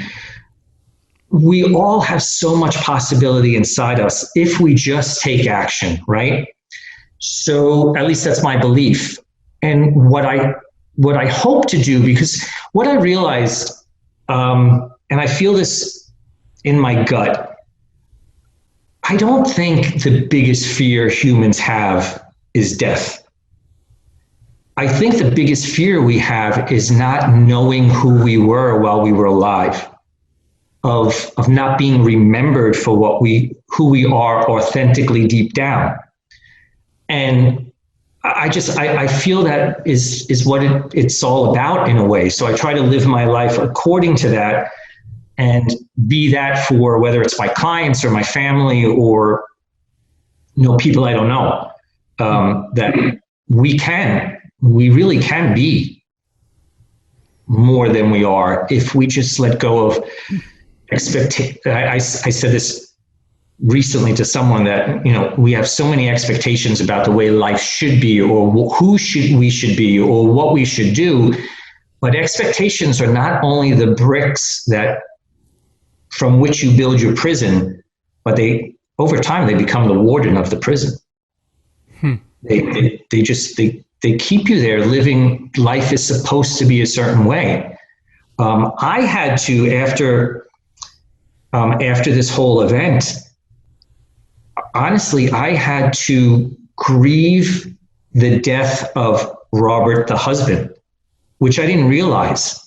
We all have so much possibility inside us if we just take action, right? So at least that's my belief. And what I hope to do, because what I realized, and I feel this in my gut, I don't think the biggest fear humans have is death. I think the biggest fear we have is not knowing who we were while we were alive, of not being remembered for who we are authentically deep down. And I feel that is what it's all about in a way. So I try to live my life according to that, and be that for whether it's my clients or my family or people I don't know, that we really can be more than we are if we just let go of expectation. I said this recently to someone that, we have so many expectations about the way life should be, or we should be, or what we should do. But expectations are not only the bricks from which you build your prison, but over time they become the warden of the prison. They keep you there living. Life is supposed to be a certain way. I had to, after this whole event, honestly, I had to grieve the death of Robert, the husband, which I didn't realize.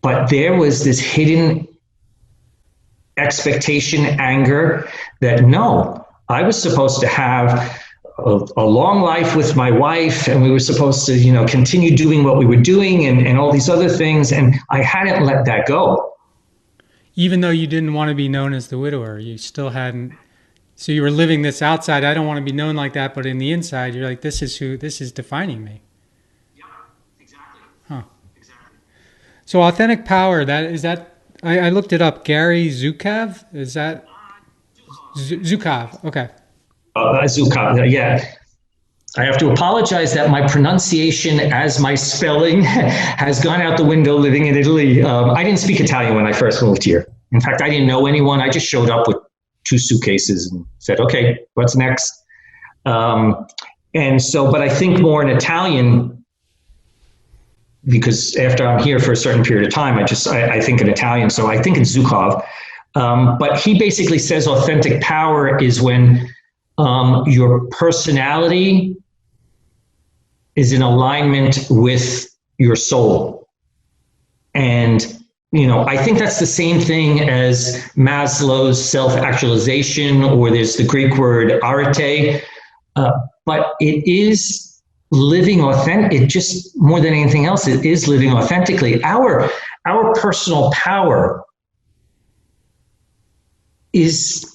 But there was this hidden expectation, anger, that no, I was supposed to have a long life with my wife, and we were supposed to, continue doing what we were doing, and all these other things. And I hadn't let that go. Even though you didn't want to be known as the widower, you still hadn't. So you were living this outside. I don't want to be known like that, but in the inside, you're like, this is defining me. Yeah, exactly. Huh. Exactly. So authentic power, I looked it up. Gary Zukav, is that? Zukav, okay. Zukav, yeah. I have to apologize that my pronunciation, as my spelling, has gone out the window living in Italy. I didn't speak Italian when I first moved here. In fact, I didn't know anyone. I just showed up with 2 suitcases and said, okay, what's next? And so, but I think more in Italian, because after I'm here for a certain period of time, I think in Italian. So I think in Zukov. But he basically says authentic power is when your personality is in alignment with your soul. And, I think that's the same thing as Maslow's self-actualization, or there's the Greek word arete. But it is living authentic. It just, more than anything else, it is living authentically. Our personal power is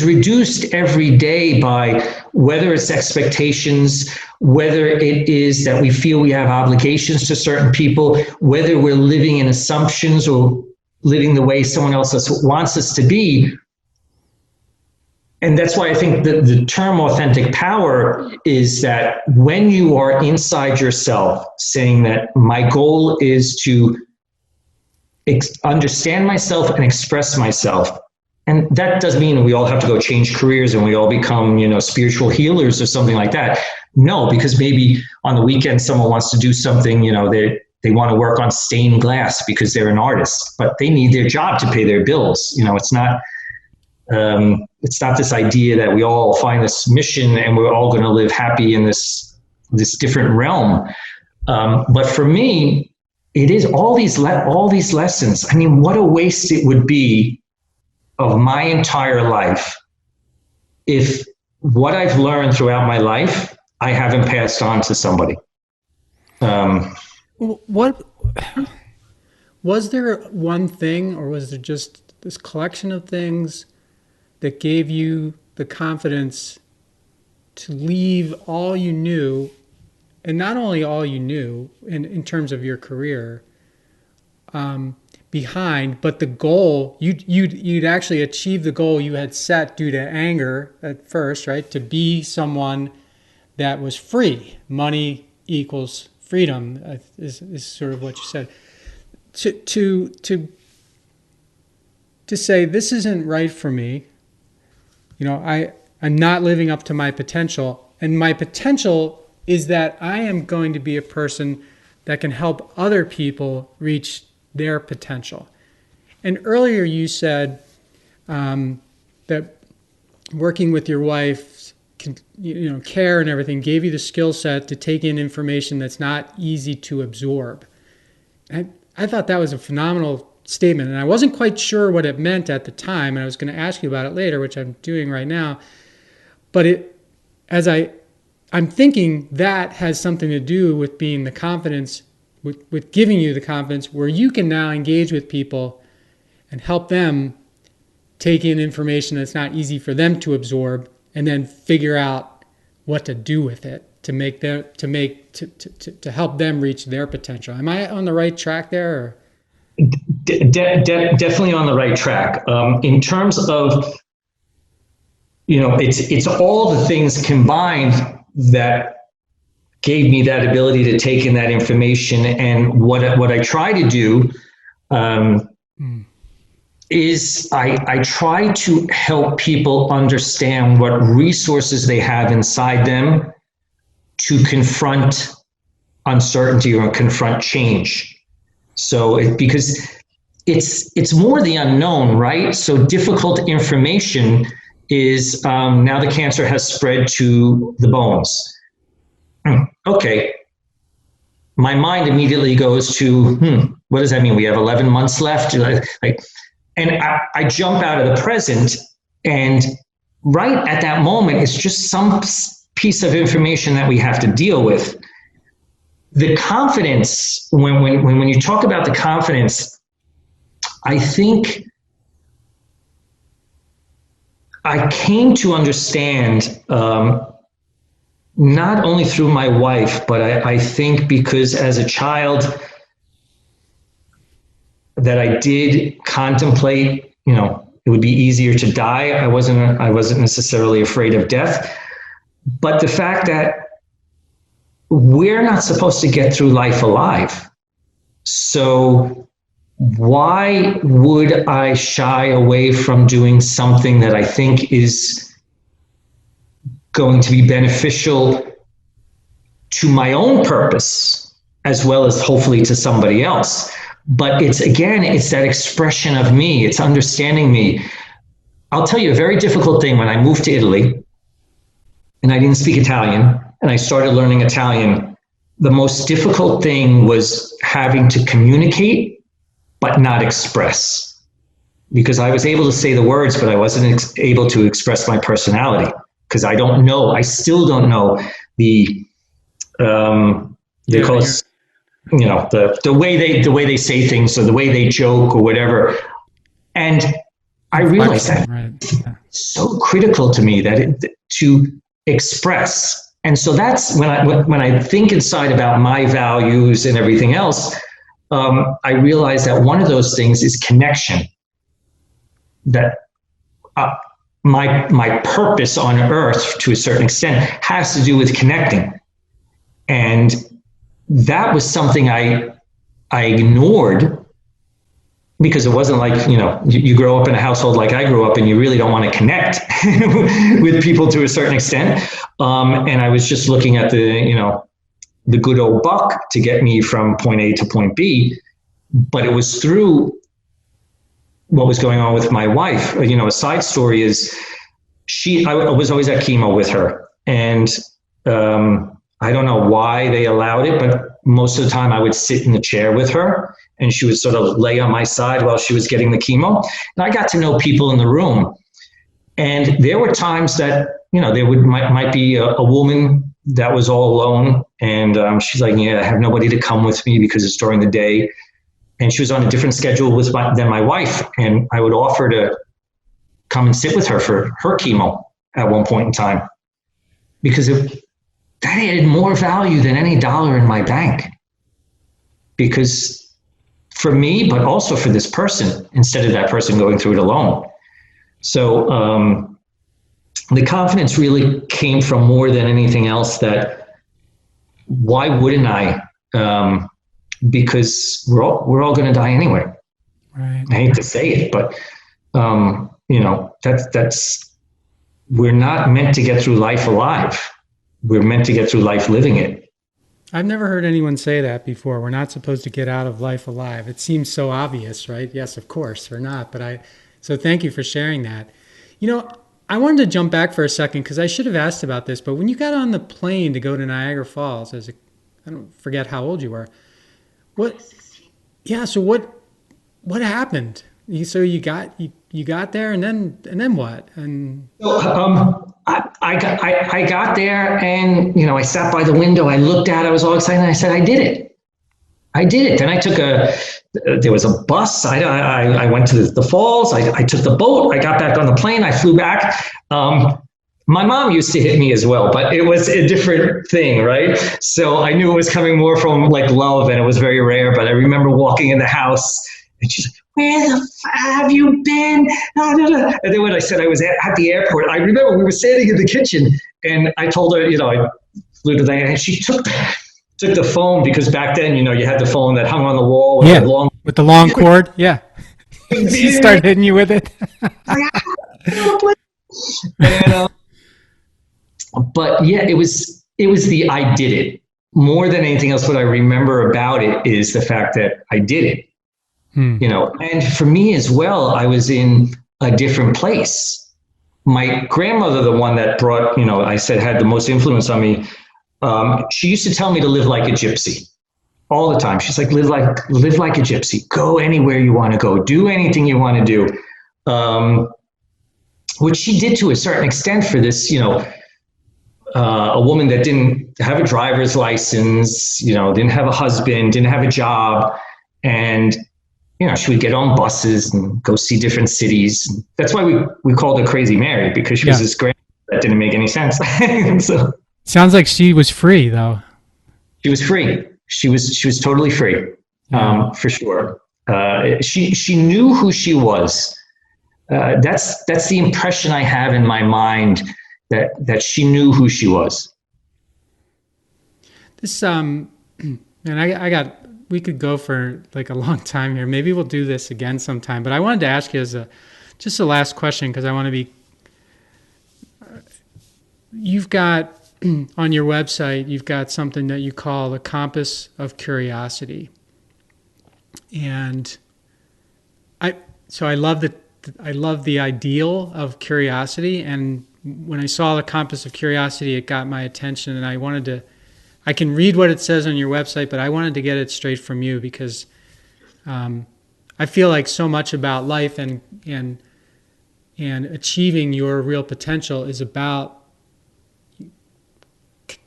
reduced every day by whether it's expectations, whether it is that we feel we have obligations to certain people, whether we're living in assumptions or living the way someone else wants us to be. And that's why I think that the term authentic power is that when you are inside yourself saying that my goal is to understand myself and express myself, And that doesn't mean we all have to go change careers and we all become, spiritual healers or something like that. No, because maybe on the weekend someone wants to do something, they want to work on stained glass because they're an artist, but they need their job to pay their bills. It's not this idea that we all find this mission and we're all going to live happy in this different realm. But for me, it is all these lessons. I mean, what a waste it would be of my entire life if what I've learned throughout my life, I haven't passed on to somebody. What was there one thing, or was there just this collection of things that gave you the confidence to leave all you knew, and not only all you knew in terms of your career, behind, but the goal, you'd actually achieve the goal you had set due to anger at first, right? To be someone that was free. Money equals freedom is sort of what you said. To say, this isn't right for me. I'm not living up to my potential. And my potential is that I am going to be a person that can help other people reach their potential. And earlier you said that working with your wife, care and everything gave you the skill set to take in information that's not easy to absorb. And I thought that was a phenomenal statement, and I wasn't quite sure what it meant at the time, and I was going to ask you about it later, which I'm doing right now. But I'm thinking that has something to do with being the confidence, with giving you the confidence where you can now engage with people and help them take in information that's not easy for them to absorb, and then figure out what to do with it to help them reach their potential. Am I on the right track there? Or? Definitely on the right track. In terms of, it's all the things combined that gave me that ability to take in that information. And what I try to do is I try to help people understand what resources they have inside them to confront uncertainty or confront change. So because it's more the unknown, right? So difficult information is now the cancer has spread to the bones. Okay. My mind immediately goes to, what does that mean? We have 11 months left. And I jump out of the present, and right at that moment, it's just some piece of information that we have to deal with. The confidence, when you talk about the confidence, I think I came to understand, not only through my wife, but I think because as a child that I did contemplate, it would be easier to die. I wasn't necessarily afraid of death, but the fact that we're not supposed to get through life alive. So why would I shy away from doing something that I think is going to be beneficial to my own purpose, as well as hopefully to somebody else? But it's that expression of me. It's understanding me. I'll tell you a very difficult thing. When I moved to Italy and I didn't speak Italian and I started learning Italian, the most difficult thing was having to communicate but not express, because I was able to say the words, but I wasn't able to express my personality, because I still don't know the way they say things or the way they joke or whatever. And I realized that it's so critical to me to express. And so that's when I think inside about my values and everything else, I realize that one of those things is connection. That my purpose on earth, to a certain extent, has to do with connecting. And that was something I ignored because it wasn't like, you grow up in a household like I grew up and you really don't want to connect with people to a certain extent. And I was just looking at the good old buck to get me from point A to point B. But it was through what was going on with my wife. A side story is I was always at chemo with her. And I don't know why they allowed it, but most of the time I would sit in the chair with her and she would sort of lay on my side while she was getting the chemo. And I got to know people in the room. And there were times that, there might be a woman that was all alone. And she's like, I have nobody to come with me because it's during the day. And she was on a different schedule than my wife. And I would offer to come and sit with her for her chemo at one point in time, because that added more value than any dollar in my bank. Because for me, but also for this person, instead of that person going through it alone. So the confidence really came from more than anything else that why wouldn't I? Because we're all going to die anyway. Right. I hate to say it, but that's we're not meant to get through life alive. We're meant to get through life living it. I've never heard anyone say that before. We're not supposed to get out of life alive. It seems so obvious, right? Yes, of course, we're not. So thank you for sharing that. I wanted to jump back for a second because I should have asked about this, but when you got on the plane to go to Niagara Falls I don't forget how old you were. So what happened? So you got there and then what? And so, I got there and I sat by the window. I looked out. I was all excited. And I said, I did it. Then I took there was a bus. I went to the falls. I took the boat. I got back on the plane. I flew back. My mom used to hit me as well, but it was a different thing, right? So I knew it was coming more from like love, and it was very rare. But I remember walking in the house, and she's like, "Where the have you been?" And then when I said I was at the airport, I remember we were standing in the kitchen, and I told her, I flew to the, and she took the phone, because back then, you had the phone that hung on the wall with the long cord. Yeah, she started hitting you with it. And, but yeah, it was the I did it more than anything else. What I remember about it is the fact that I did it. And for me as well, I was in a different place. My grandmother, the one that brought, I said had the most influence on me, she used to tell me to live like a gypsy all the time. She's like, live like a gypsy, go anywhere you want to go, do anything you want to do. Which she did to a certain extent for this, a woman that didn't have a driver's license, didn't have a husband, didn't have a job. And, she would get on buses and go see different cities. That's why we called her Crazy Mary, because she was this grandma that didn't make any sense. So, sounds like she was free, though. She was free. She was totally free, for sure. She knew who she was. That's the impression I have in my mind, that she knew who she was. This and we could go for like a long time here. Maybe we'll do this again sometime. But I wanted to ask you just a last question, because I want to be. You've got on your website, you've got something that you call the compass of curiosity, and I love the ideal of curiosity. And when I saw the compass of curiosity, it got my attention, and I can read what it says on your website, but I wanted to get it straight from you, because I feel like so much about life and achieving your real potential is about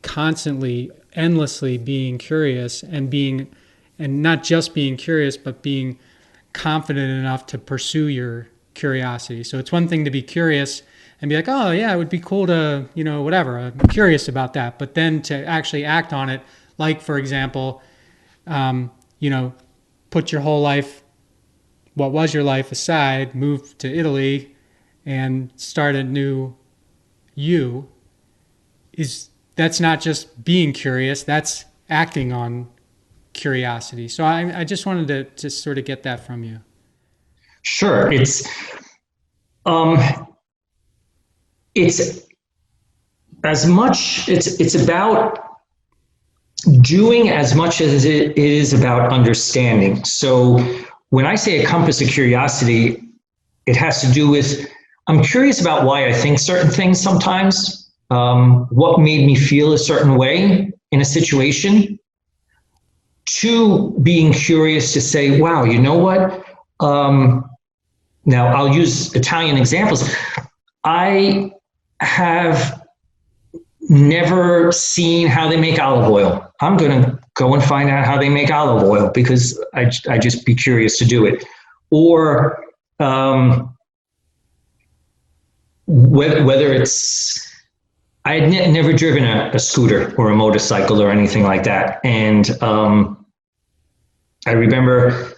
constantly, endlessly being curious and not just being curious, but being confident enough to pursue your curiosity. So it's one thing to be curious and be like, oh yeah, it would be cool to, whatever, I'm curious about that. But then to actually act on it, like for example, put your whole life, what was your life aside, move to Italy and start a new you, that's not just being curious, that's acting on curiosity. So I just wanted to sort of get that from you. Sure. It's as much, it's about doing as much as it is about understanding. So when I say a compass of curiosity, it has to do with, I'm curious about why I think certain things sometimes, what made me feel a certain way in a situation, to being curious to say, wow, you know what? Now I'll use Italian examples. I have never seen how they make olive oil. I'm going to go and find out how they make olive oil because I just be curious to do it. Or whether it's, I had never driven a scooter or a motorcycle or anything like that. And I remember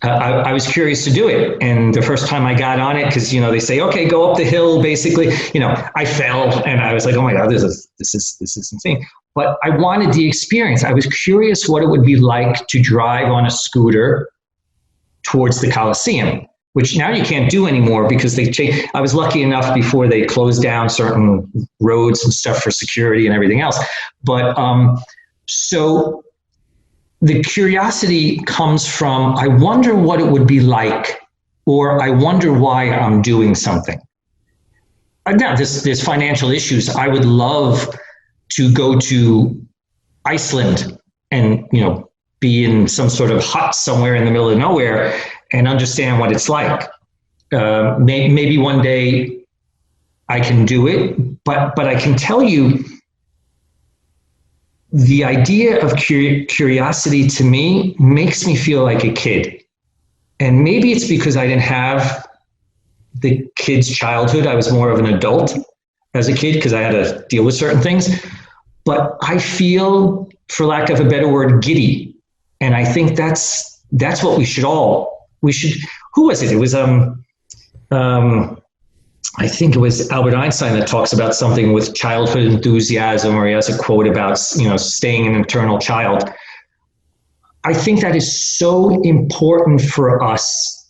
I was curious to do it. And the first time I got on it, because, you know, they say, okay, go up the hill, basically, you know, I fell and I was like, oh my God, this is insane. But I wanted the experience. I was curious what it would be like to drive on a scooter towards the Coliseum, which now you can't do anymore because they changed. I was lucky enough before they closed down certain roads and stuff for security and everything else. But so the curiosity comes from, I wonder what it would be like, or I wonder why I'm doing something. Now, there's financial issues. I would love to go to Iceland and, you know, be in some sort of hut somewhere in the middle of nowhere and understand what it's like. Maybe one day I can do it, but I can tell you, the idea of curiosity to me makes me feel like a kid. And maybe it's because I didn't have the kid's childhood. I was more of an adult as a kid because I had to deal with certain things. But I feel, for lack of a better word, giddy. And I think that's what we should, who was it? It was, I think it was Albert Einstein that talks about something with childhood enthusiasm, or he has a quote about, you know, staying an eternal child. I think that is so important for us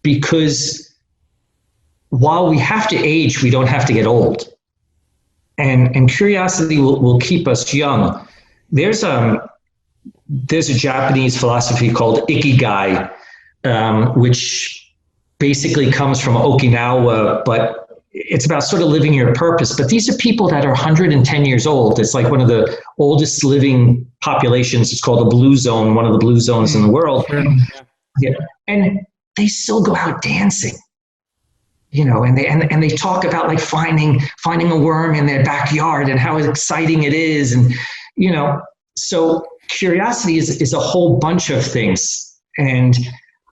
because while we have to age, we don't have to get old. And curiosity will keep us young. There's a Japanese philosophy called Ikigai, which basically comes from Okinawa, but it's about sort of living your purpose. But these are people that are 110 years old. It's like one of the oldest living populations. It's called the blue zone, one of the blue zones in the world. Yeah. And they still go out dancing, you know, and they talk about like finding a worm in their backyard and how exciting it is. And, you know, so curiosity is a whole bunch of things. And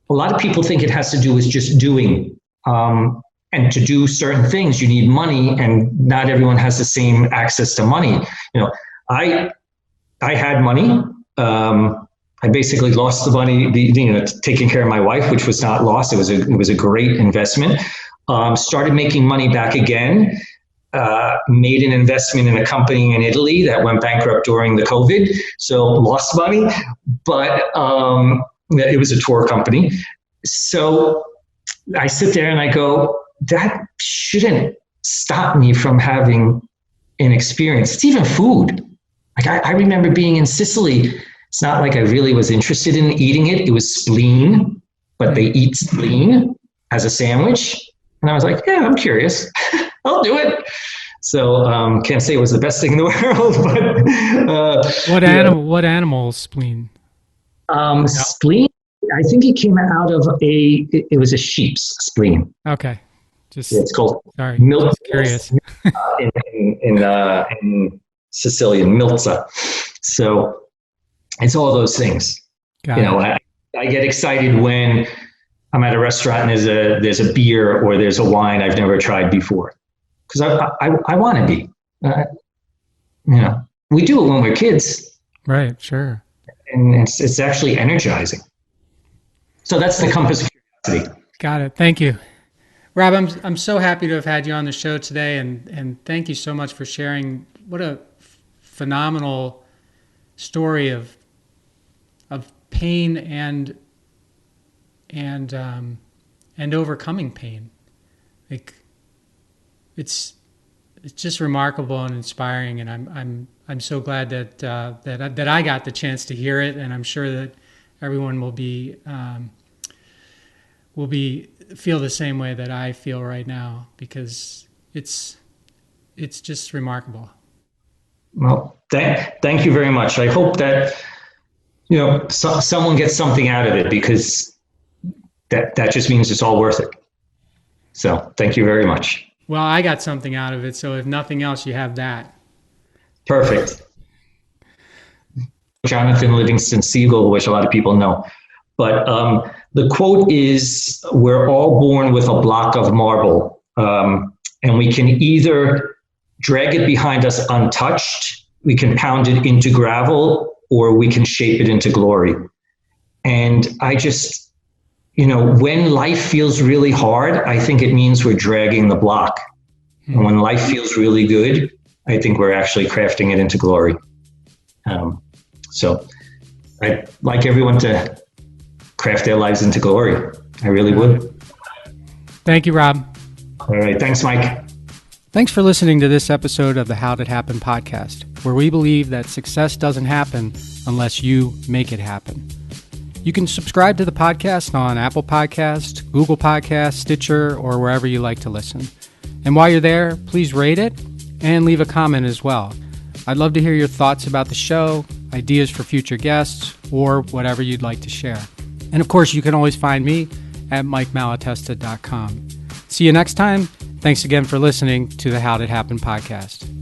a lot of people think it has to do with just doing. And to do certain things, you need money, and not everyone has the same access to money. You know, I had money. I basically lost the money, taking care of my wife, which was not lost. It was a great investment. Started making money back again. Made an investment in a company in Italy that went bankrupt during the COVID, so lost money. But it was a tour company. So I sit there and I go, that shouldn't stop me from having an experience. It's even food. Like I remember being in Sicily. It's not like I really was interested in eating it. It was spleen, but they eat spleen as a sandwich. And I was like, yeah, I'm curious. I'll do it. So can't say it was the best thing in the world, but what animal spleen? Spleen, I think it came out of it was a sheep's spleen. Okay. It's called milk. Curious. in Sicilian, milza. So it's all those things. Got you know, I get excited when I'm at a restaurant and there's a beer or there's a wine I've never tried before, because I want to be. You know, we do it when we're kids, right? Sure. And it's actually energizing. So that's the compass of curiosity. Got it. Thank you, Rob. I'm so happy to have had you on the show today, and thank you so much for sharing. What a phenomenal story of pain and and overcoming pain. Like, it's just remarkable and inspiring, and I'm so glad that that I got the chance to hear it, and I'm sure that everyone will feel the same way that I feel right now, because it's just remarkable. Well, thank you very much. I hope that someone gets something out of it, because that just means it's all worth it. So thank you very much. Well, I got something out of it, so if nothing else, you have that. Perfect. Jonathan Livingston Seagull, which a lot of people know. But the quote is, "We're all born with a block of marble, and we can either drag it behind us untouched, we can pound it into gravel, or we can shape it into glory." And I just, when life feels really hard, I think it means we're dragging the block. And when life feels really good, I think we're actually crafting it into glory. So I'd like everyone to craft their lives into glory. I really would. Thank you, Rob. All right. Thanks, Mike. Thanks for listening to this episode of the How Did Happen podcast, where we believe that success doesn't happen unless you make it happen. You can subscribe to the podcast on Apple Podcasts, Google Podcasts, Stitcher, or wherever you like to listen. And while you're there, please rate it and leave a comment as well. I'd love to hear your thoughts about the show, ideas for future guests, or whatever you'd like to share. And of course, you can always find me at MikeMalatesta.com. See you next time. Thanks again for listening to the How Did Happen podcast.